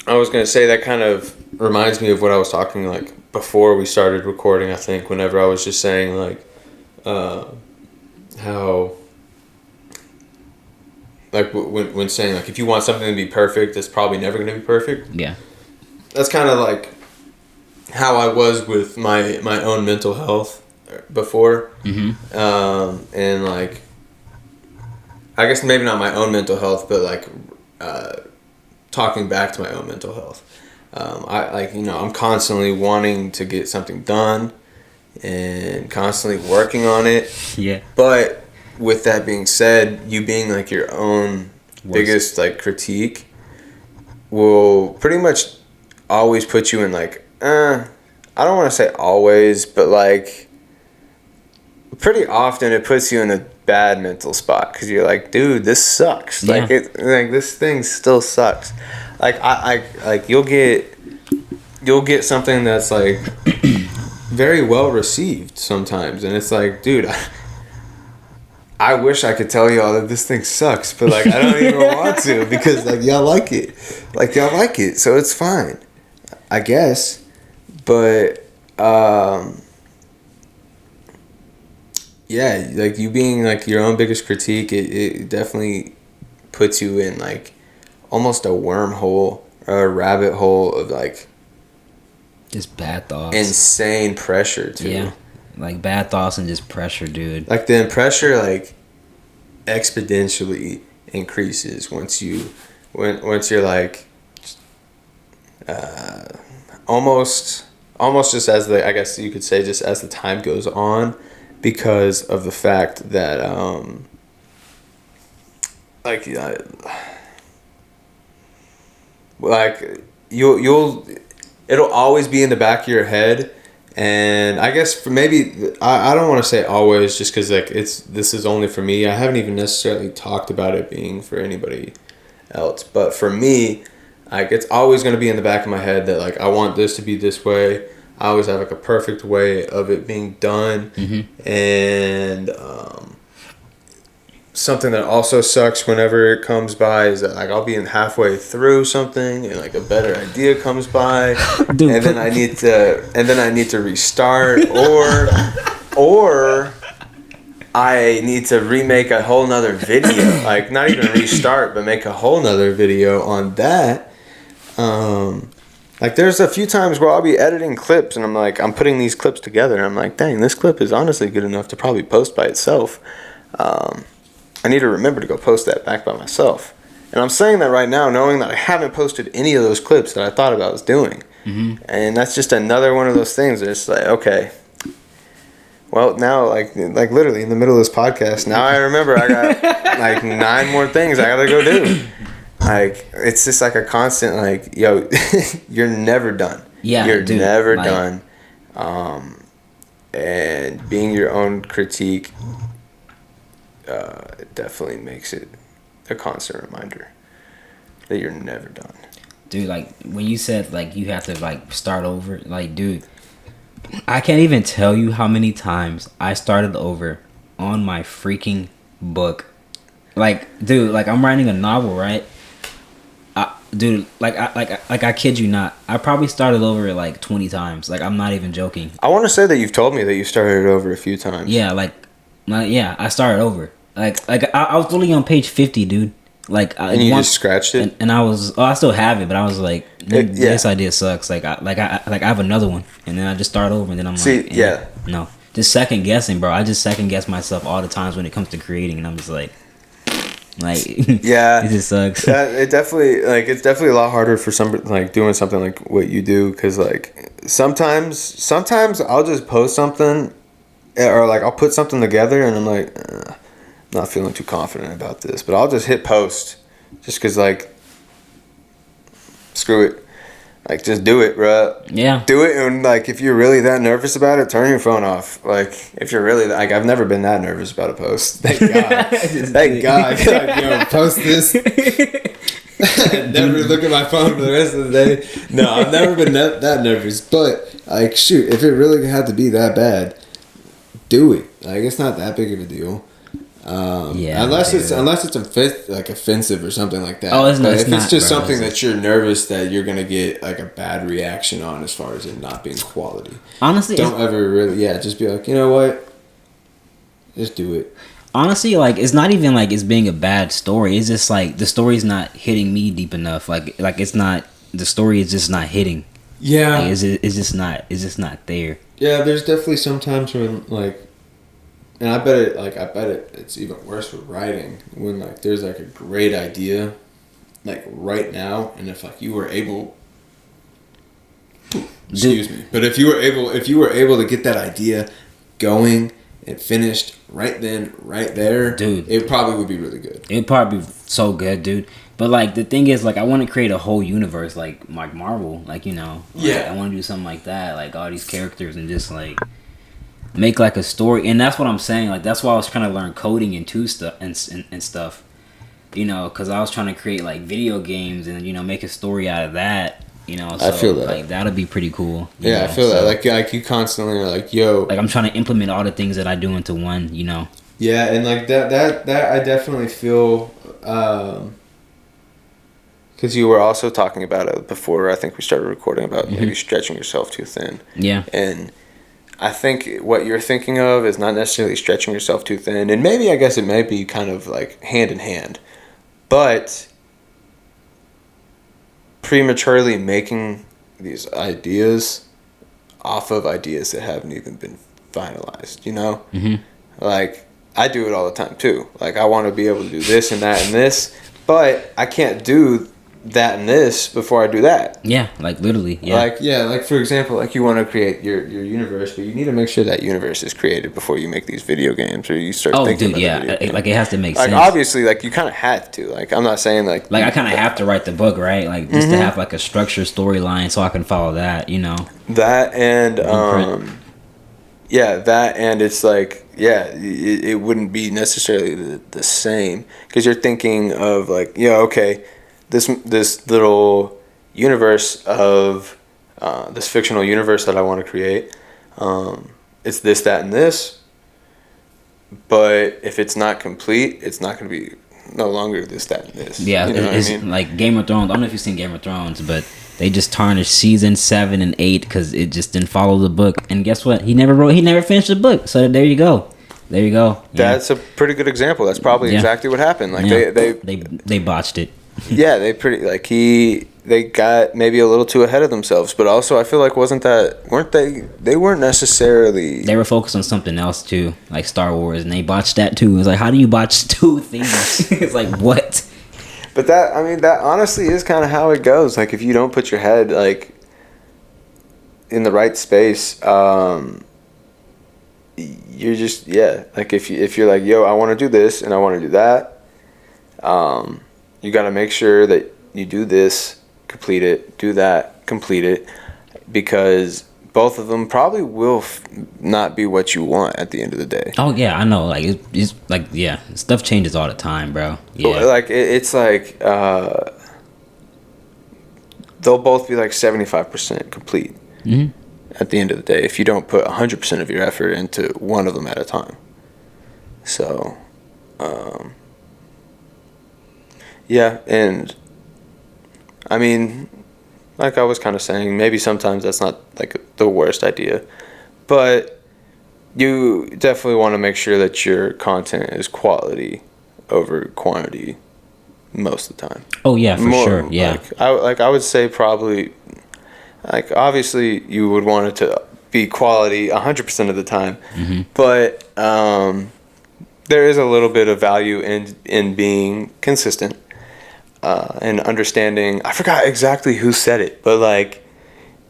I was gonna say that kind of reminds me of what I was talking like before we started recording. I think whenever I was just saying like how like when saying like if you want something to be perfect, it's probably never going to be perfect. Yeah. That's kind of like how I was with my own mental health before. And like, I guess maybe not my own mental health, but like talking back to my own mental health. I'm constantly wanting to get something done and constantly working on it. Yeah. But with that being said, you being like your own biggest like critique will pretty much always put you in like, I don't want to say always, but like pretty often it puts you in a bad mental spot because you're like, dude, this sucks. Yeah. Like this thing still sucks. Like I like you'll get something that's like very well received sometimes, and it's like, dude, I wish I could tell y'all that this thing sucks, but like I don't even want to because like y'all like it, so it's fine, I guess. But yeah, like you being like your own biggest critique, it definitely puts you in like almost a wormhole or a rabbit hole of like just bad thoughts, insane pressure too. Yeah, like bad thoughts and just pressure, dude. Like the pressure like exponentially increases once you're like almost just as the, I guess you could say, just as the time goes on, because of the fact that it'll always be in the back of your head. And I guess for maybe I don't want to say always, just because like this is only for me. I haven't even necessarily talked about it being for anybody else, but for me, like it's always going to be in the back of my head that like I want this to be this way. I always have like a perfect way of it being done. And something that also sucks whenever it comes by is that like I'll be in halfway through something and like a better idea comes by, dude, and then I need to restart or I need to remake a whole nother video, like not even restart but make a whole nother video on that. Like there's a few times where I'll be editing clips and I'm putting these clips together and I'm like, dang, this clip is honestly good enough to probably post by itself. I need to remember to go post that back by myself. And I'm saying that right now knowing that I haven't posted any of those clips that I thought about was doing. And that's just another one of those things that it's like, okay, well now like literally in the middle of this podcast, now I remember I got like 9 more things I gotta go do. Like it's just like a constant like, yo, you're never done. Yeah, you're dude, never done. And being your own critique, it definitely makes it a constant reminder that you're never done. Dude, like when you said like you have to like start over, like dude, I can't even tell you how many times I started over on my freaking book. Like, dude, like I'm writing a novel, right? Dude, I kid you not, I probably started over like 20 times. Like I'm not even joking. I want to say that you've told me that you started it over a few times. Yeah, I started over. Like I was literally on page 50, dude. Like and you just scratched it. And I still have it, but I was like, this idea sucks. Like I have another one, and then I just start over, and then I'm no, just second guessing, bro. I just second guess myself all the times when it comes to creating, and I'm just like yeah, it just sucks. It's definitely a lot harder for some like doing something like what you do, because like sometimes I'll just post something or like I'll put something together and I'm like not feeling too confident about this, but I'll just hit post just because like screw it, like just do it, bro. Yeah, do it. And like if you're really that nervous about it, turn your phone off. Like if you're really like, I've never been that nervous about a post, thank God. Thank God. Like, post this. Never look at my phone for the rest of the day. No, I've never been that nervous, but like shoot, if it really had to be that bad, do it. Like it's not that big of a deal. Unless it's offensive or something like that. Oh, it's not. If it's just something that you're nervous that you're gonna get like a bad reaction on, as far as it not being quality. Honestly, don't ever really. Yeah, just be like, you know what? Just do it. honestly, like, it's not even like it's being a bad story. It's just like the story's not hitting me deep enough. Like it's not, the story is just not hitting. Yeah. Like, it's just not there. Yeah, there's definitely some times when like, and I bet it's even worse with writing when like there's like a great idea, like right now, and if like you were able, excuse me, but if you were able to get that idea going and finished right then, right there, dude, it probably would be really good. It'd probably be so good, dude. But like the thing is, like, I want to create a whole universe, like Marvel, like, you know, like, yeah. I want to do something like that, like all these characters, and just like make like a story. And that's what I'm saying. Like, that's why I was trying to learn coding and and stuff, you know, because I was trying to create like video games and, you know, make a story out of that. You know, so, I feel that. Like, that'd be pretty cool. Yeah, know? I feel that. Like you constantly are like, yo. Like, I'm trying to implement all the things that I do into one, you know. Yeah, and like that I definitely feel. Because you were also talking about it before I think we started recording about maybe stretching yourself too thin. Yeah. And I think what you're thinking of is not necessarily stretching yourself too thin. And maybe, I guess it might be kind of like hand in hand. But prematurely making these ideas off of ideas that haven't even been finalized, you know? Mm-hmm. Like, I do it all the time too. Like, I want to be able to do this and that and this, but I can't do that and this before I do that. Yeah, like literally. Yeah. Like for example, like you want to create your universe, but you need to make sure that universe is created before you make these video games or you start thinking about video games. Like it has to make like, sense. obviously, like you kind of have to. Like, I'm not saying like I kind of have to write the book, right? Like, just to have like a structured storyline so I can follow that, you know. That and that and it's like, it wouldn't be necessarily the same because you're thinking of like, okay, this little universe of this fictional universe that I want to create, it's this, that, and this, but if it's not complete, it's not going to be no longer this, that, and this. Yeah, it's like Game of Thrones. I don't know if you've seen Game of Thrones, but they just tarnished season 7 and 8 because it just didn't follow the book. And guess what? He never finished the book. So there you go. Yeah. That's a pretty good example. That's probably exactly what happened. Like they botched it. Yeah, they got maybe a little too ahead of themselves, but also I feel like they weren't necessarily, they were focused on something else too, like Star Wars, and they botched that too. It's like, how do you botch 2 things? It's like, what? But that honestly is kind of how it goes. Like, if you don't put your head like in the right space, you're just like if you're like, yo, I want to do this and I want to do that, you got to make sure that you do this, complete it, do that, complete it, because both of them probably will not be what you want at the end of the day. Oh yeah, I know. Like it's like, stuff changes all the time, bro. Yeah. Like it's like they'll both be like 75% complete at the end of the day if you don't put 100% of your effort into one of them at a time. So. Yeah, and I mean, like I was kind of saying, maybe sometimes that's not like the worst idea, but you definitely want to make sure that your content is quality over quantity most of the time. Oh yeah, for sure. Yeah. I would say probably, like, obviously you would want it to be quality 100% of the time, but there is a little bit of value in being consistent. And understanding, I forgot exactly who said it, but like,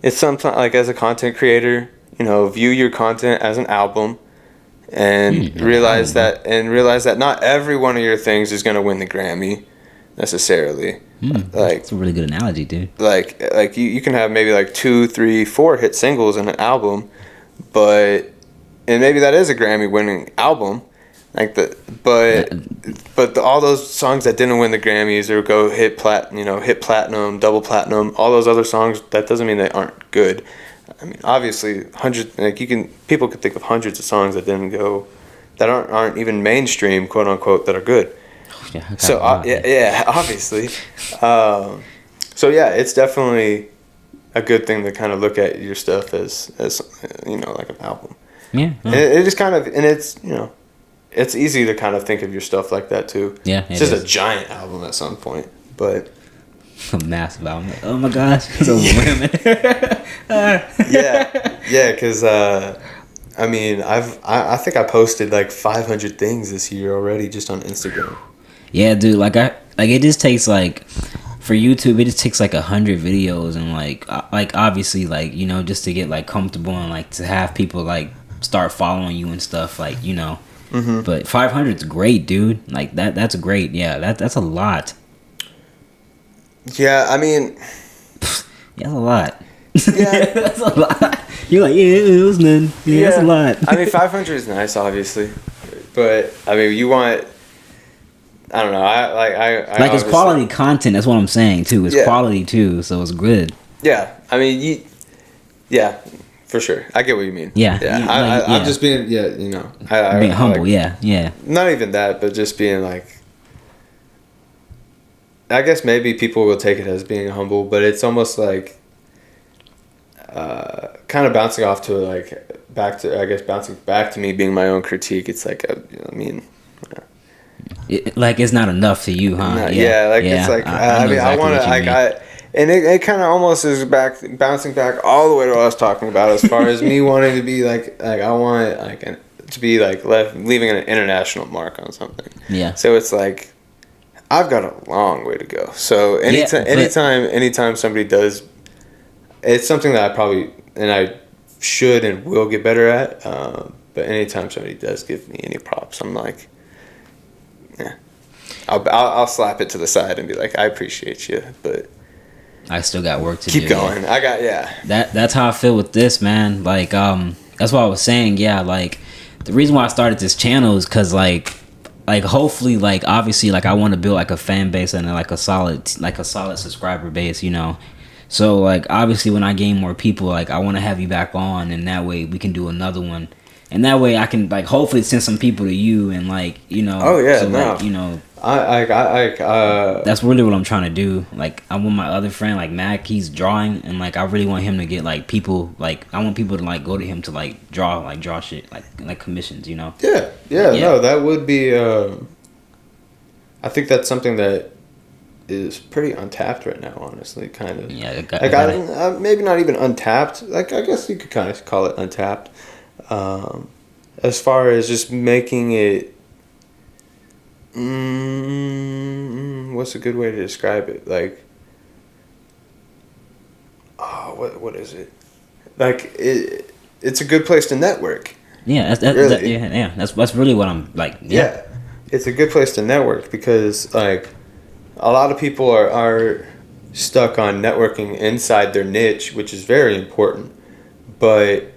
it's sometimes like as a content creator, view your content as an album, and realize that not every one of your things is gonna win the Grammy, necessarily. Like, that's a really good analogy, dude. Like you can have maybe like 2, 3, 4 hit singles in an album, and maybe that is a Grammy winning album. But all those songs that didn't win the Grammys or go hit platinum, double platinum, all those other songs, that doesn't mean they aren't good. I mean, obviously, people could think of hundreds of songs that didn't go, that aren't even mainstream, quote unquote, that are good. So obviously, it's definitely a good thing to kind of look at your stuff as like an album. Yeah. And it is kind of, and it's it's easy to kind of think of your stuff like that too. Yeah, it's just a giant album at some point, but a massive album. Oh my gosh, it's overwhelming. yeah, because I mean, I think I posted like 500 things this year already just on Instagram. Yeah, dude. Like it just takes like for YouTube, it just takes like 100 videos and like obviously like you know just to get like comfortable and like to have people like start following you and stuff like you know. Mm-hmm. But 500 is great, dude. Like that's great. Yeah, that's a lot. Yeah, I mean, yeah, that's a lot. Yeah, that's a lot. You're like, yeah, it was none. Yeah, that's a lot. I mean, 500 is nice, obviously, but I mean, you want. I don't know. I like it's quality content. That's what I'm saying too. It's quality too, so it's good. Yeah, I mean, yeah, for sure. I get what you mean. Yeah, I'm just being, you know, being humble. Like, yeah. Not even that, but just being like, I guess maybe people will take it as being humble, but it's almost like, kind of bouncing off to like bouncing back to me being my own critique. It's like, I mean. Like it's not enough to you, huh? It's like I mean, I want to like and it kind of almost is bouncing back all the way to what I was talking about as far as me wanting to be like I want like to be like leaving an international mark on something. Yeah. So it's like I've got a long way to go. So anytime somebody does, it's something that I probably and I should and will get better at. But anytime somebody does give me any props, I'm like. Yeah, I'll slap it to the side and be like, I appreciate you, but I still got work to do. Keep going. Yeah. That's how I feel with this, man. Like that's what I was saying. Yeah, like the reason why I started this channel is because like hopefully like obviously like I want to build like a fan base and like a solid subscriber base, you know. So like obviously when I gain more people, like I want to have you back on, and that way we can do another one. And that way I can like hopefully send some people to you and like you know. Oh yeah, so, no. Like, you know. I that's really what I'm trying to do. Like I want my other friend like Mac. He's drawing, and like I really want him to get like people. Like I want people to like go to him to like draw shit like commissions. You know. Yeah. No, that would be. I think that's something that is pretty untapped right now. Honestly, kind of. Yeah. Maybe not even untapped. Like I guess you could kind of call it untapped. As far as just making it what's a good way to describe it, like what is it, like it's a good place to network. That's really what I'm like. Yeah, it's a good place to network because like a lot of people are stuck on networking inside their niche, which is very important, but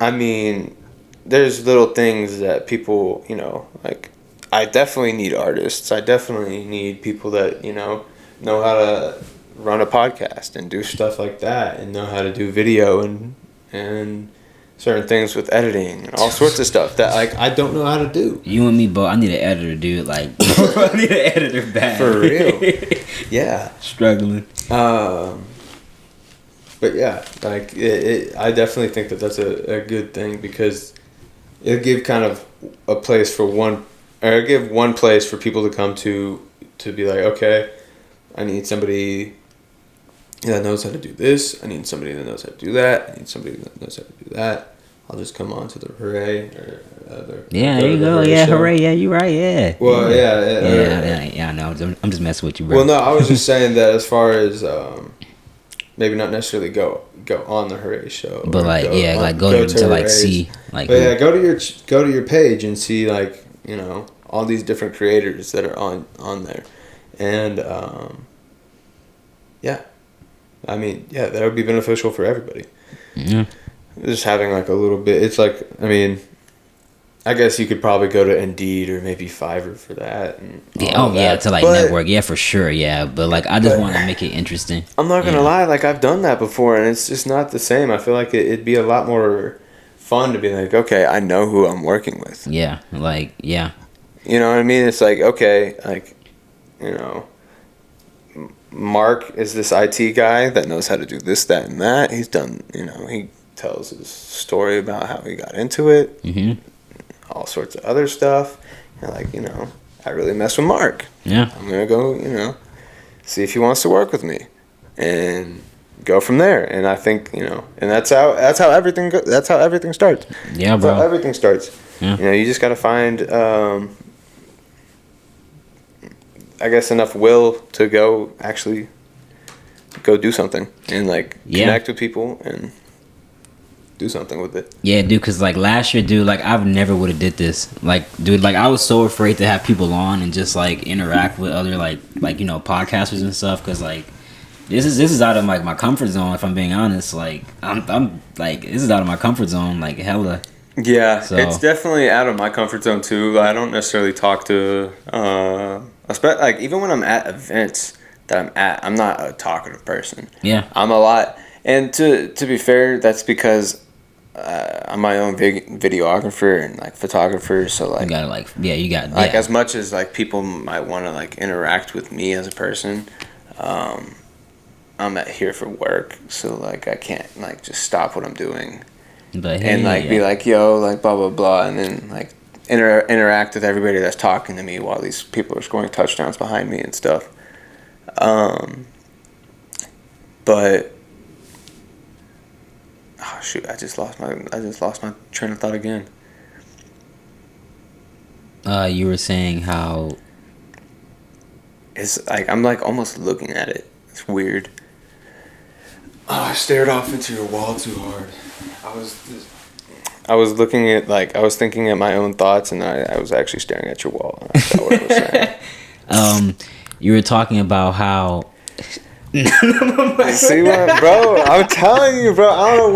I mean, there's little things that people, you know, like, I definitely need artists. I definitely need people that, you know how to run a podcast and do stuff like that and know how to do video and certain things with editing and all sorts of stuff that, like, I don't know how to do. You and me both. I need an editor, dude. Like, I need an editor back. For real. Yeah. Struggling. But yeah, like I definitely think that that's a good thing because it'll give kind of a place for give one place for people to come to be like, okay, I need somebody that knows how to do this. I need somebody that knows how to do that. I need somebody that knows how to do that. I'll just come on to the Hooray or there you go. Yeah, show. Hooray. Yeah, you're right. Yeah. Well, yeah. I know. I'm just messing with you, bro. Well, no, I was just saying that as far as maybe not necessarily go on the Hooray show, but like go to like see like. But yeah, go to your page and see like you know all these different creators that are on there, and yeah, I mean that would be beneficial for everybody. Yeah. Just having like a little bit, it's like I mean, I guess you could probably go to Indeed or maybe Fiverr for that. And to like network, for sure, But like, I just want to make it interesting. I'm not gonna lie, like I've done that before, and it's just not the same. I feel like it'd be a lot more fun to be like, okay, I know who I'm working with. Yeah, like yeah. You know what I mean? It's like okay, like you know, Mark is this IT guy that knows how to do this, that, and that. He's done, he tells his story about how he got into it. Mm-hmm. all sorts of other stuff. And like, I really mess with Mark. Yeah. I'm gonna go, see if he wants to work with me, and go from there. And I think, and that's how everything that's how everything starts. Yeah, bro. That's how everything starts. Yeah. You just gotta find, I guess, enough will to go do something and like connect with people and do something with it. Yeah, dude, because like last year, dude, like I've never would have did this. Like, dude, like I was so afraid to have people on and just like interact with other like podcasters and stuff, because like this is out of like my comfort zone. If I'm being honest, like I'm like, this is out of my comfort zone, like hella. Yeah, so. It's definitely out of my comfort zone too. I don't necessarily talk to like even when I'm at events that I'm at, I'm not a talkative person. Yeah, I'm a lot, and to be fair, that's because I'm my own videographer and like photographer. So like, you gotta like, you got like as much as like people might want to like interact with me as a person, I'm here for work. So like I can't like just stop what I'm doing. But and like be like, yo, like blah blah blah, and then like interact with everybody that's talking to me while these people are scoring touchdowns behind me and stuff. But oh shoot, I just lost my train of thought again. You were saying how it's like I'm like almost looking at it. It's weird. Oh, I stared off into your wall too hard. I was looking at like I was thinking at my own thoughts, and I was actually staring at your wall. And I forgot what I was saying. You were talking about how. See what, bro? I'm telling you, bro. I don't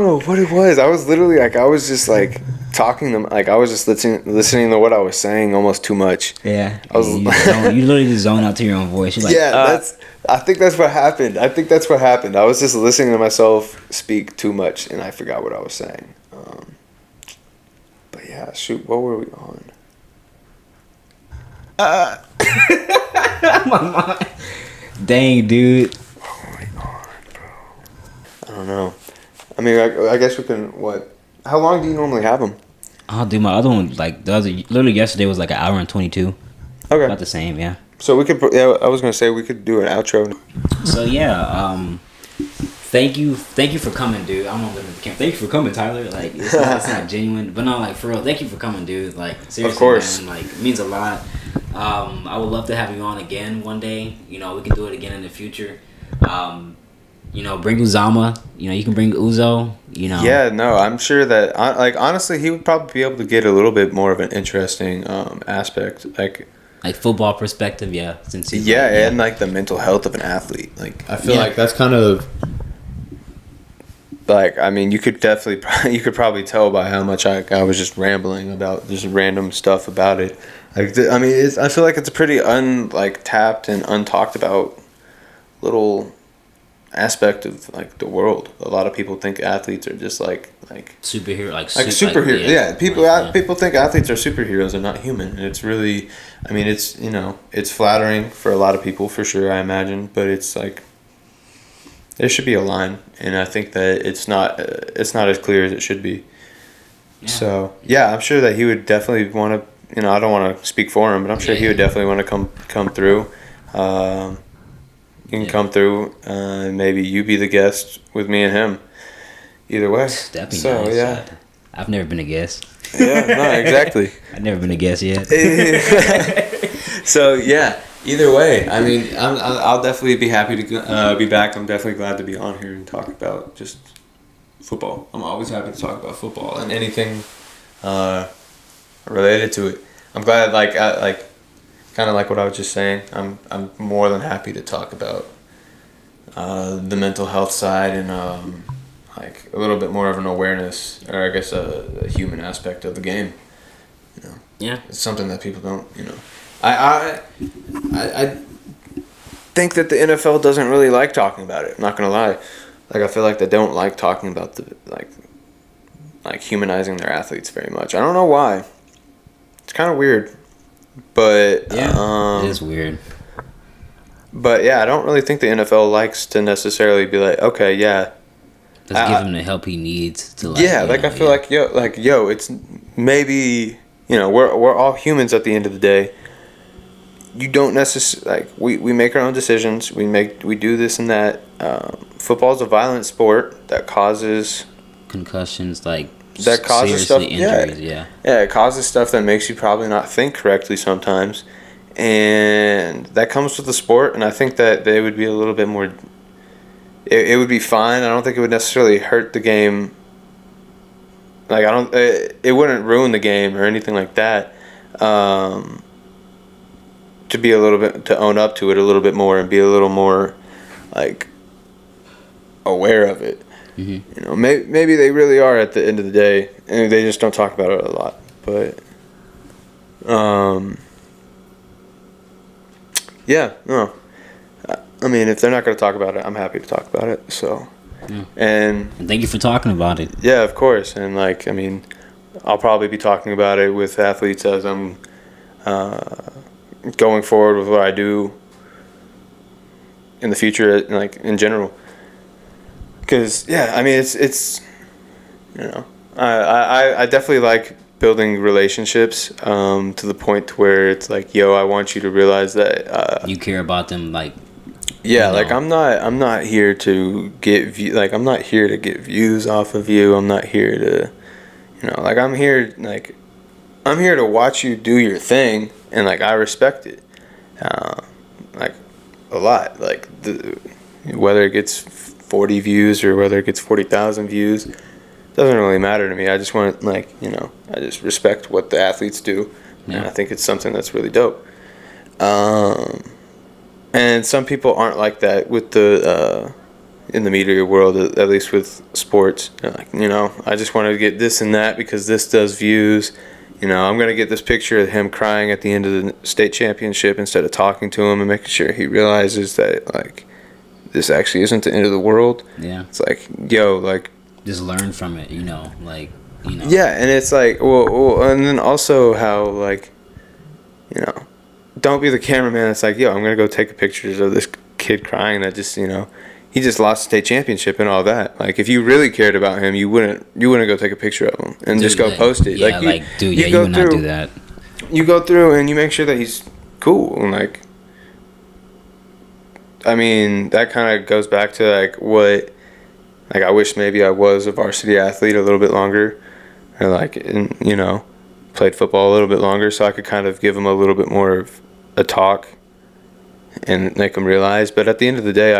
know what it was. I was literally like, I was just like talking to, like I was just listening to what I was saying almost too much. Yeah, I was. You literally just zone out to your own voice. You're like, yeah, I think that's what happened. I was just listening to myself speak too much, and I forgot what I was saying. But yeah, shoot, what were we on? My mind. Dang, dude. Oh my god, bro. I don't know. I mean, I guess we can. What? How long do you normally have them? I'll do my other one. Like literally yesterday was like an hour and 22. Okay. About the same, yeah. So we could. Yeah, I was gonna say we could do an outro. So yeah, thank you for coming, dude. I'm gonna live in the camp. Thank you for coming, Tyler. Like it's not genuine, but no, like for real. Thank you for coming, dude. Like seriously, of course, man, like it means a lot. I would love to have you on again one day. We can do it again in the future. Bring Uzama. You can bring Uzo. Yeah, no, I'm sure that like honestly, he would probably be able to get a little bit more of an interesting aspect, like football perspective. Yeah, since and like the mental health of an athlete. Like I feel like that's kind of like, I mean, you could probably tell by how much I was just rambling about just random stuff about it. Like, I mean, I feel like it's a pretty tapped and untalked about little aspect of like the world. A lot of people think athletes are just like superhero, superheroes. Yeah, people think athletes are superheroes and not human. And it's really, I mean, it's it's flattering for a lot of people for sure, I imagine, but it's like there should be a line, and I think that it's not as clear as it should be. Yeah. So yeah, I'm sure that he would definitely want to. I don't want to speak for him, but I'm sure he would definitely want to come through. You can come through, and maybe you be the guest with me and him. Either way. That'd be nice. Yeah. I've never been a guest. Yeah, no, exactly. I've never been a guest yet. So yeah, either way, I mean, I'll definitely be happy to be back. I'm definitely glad to be on here and talk about just football. I'm always happy to talk about football and anything related to it. I'm glad, kind of like what I was just saying. I'm more than happy to talk about the mental health side and a little bit more of an awareness, or I guess a human aspect of the game. Yeah, it's something that people don't. I think that the NFL doesn't really like talking about it. I'm not gonna lie. Like, I feel like they don't like talking about the like humanizing their athletes very much. I don't know why. It's kind of weird, but yeah, it is weird. But yeah, I don't really think the NFL likes to necessarily be like, okay, yeah, let's give him the help he needs to. I feel like yo, it's maybe, we're all humans at the end of the day. You don't necessarily, like, we make our own decisions. We do this and that. Football's a violent sport that causes concussions, like that causes stuff. Injuries, yeah, it causes stuff that makes you probably not think correctly sometimes, and that comes with the sport. And I think that they would be a little bit more. It would be fine. I don't think it would necessarily hurt the game. Like, it wouldn't ruin the game or anything like that. To own up to it a little bit more and be a little more, like, aware of it. Mm-hmm. Maybe they really are at the end of the day, and they just don't talk about it a lot. But, yeah, no. I mean, if they're not going to talk about it, I'm happy to talk about it. So, yeah. And thank you for talking about it. Yeah, of course. And, like, I mean, I'll probably be talking about it with athletes as I'm going forward with what I do in the future, like, in general. Because, yeah, I mean, it's I definitely like building relationships to the point where it's like, yo, I want you to realize that you care about them, like, yeah, like, I'm not here to get I'm not here to get views off of you. I'm not here to, like, I'm here to watch you do your thing, and, like, I respect it, like, a lot. Like, whether it gets 40 views or whether it gets 40,000 views, doesn't really matter to me. I just want, like, I just respect what the athletes do, and I think it's something that's really dope. And some people aren't like that with in the media world, at least with sports. They're like, I just want to get this and that because this does views. I'm going to get this picture of him crying at the end of the state championship instead of talking to him and making sure he realizes that, like, this actually isn't the end of the world. Yeah. It's like, yo, like, just learn from it, like, Yeah, and it's like, well, and then also how, like, don't be the cameraman. It's like, yo, I'm going to go take pictures of this kid crying that just, he just lost the state championship and all that. Like, if you really cared about him, you wouldn't go take a picture of him and just go post it. Yeah, you would not do that. You go through and you make sure that he's cool. And, like, I mean, that kind of goes back to, like, what, like, I wish maybe I was a varsity athlete a little bit longer, or, like, played football a little bit longer, so I could kind of give him a little bit more of a talk and make them realize. But at the end of the day,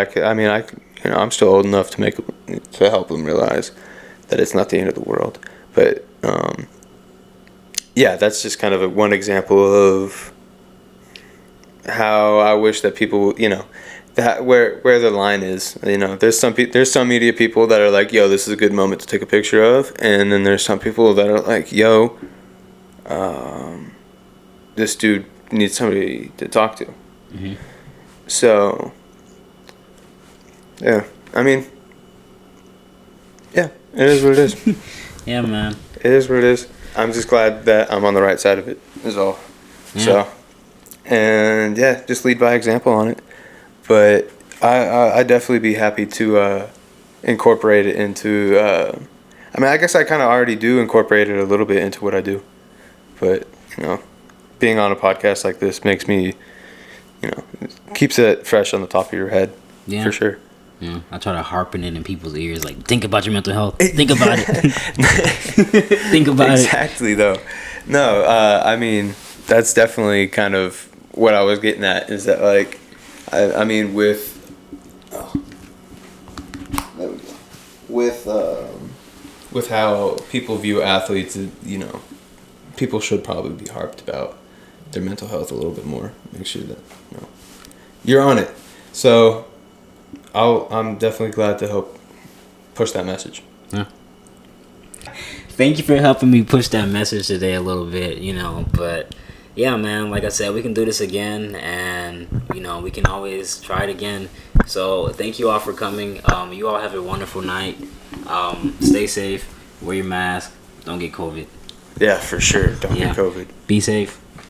I'm still old enough to help them realize that it's not the end of the world. But yeah, that's just kind of one example of how I wish that people, that where the line is. There's some media people that are like, yo, this is a good moment to take a picture of, and then there's some people that are like, yo, this dude needs somebody to talk to. Mm-hmm. So, yeah, I mean, yeah, it is what it is. Yeah, man. It is what it is. I'm just glad that I'm on the right side of it, is all. Yeah. So, and yeah, just lead by example on it. But I'd definitely be happy to incorporate it into, I guess I kind of already do incorporate it a little bit into what I do. But, being on a podcast like this makes me, keeps it fresh on the top of your head. Yeah. For sure. Yeah, I try to harpen it in people's ears, like, think about your mental health. Think about it. Think about exactly, though. No, I mean, that's definitely kind of what I was getting at, is that, like, I mean, with how people view athletes, people should probably be harped about their mental health a little bit more. Make sure that you're on it. So I'm definitely glad to help push that message. Yeah. Thank you for helping me push that message today a little bit, but yeah, man, like I said, we can do this again, and we can always try it again. So thank you all for coming. You all have a wonderful night. Stay safe, wear your mask, don't get COVID. Yeah, for sure. Don't get COVID. Be safe.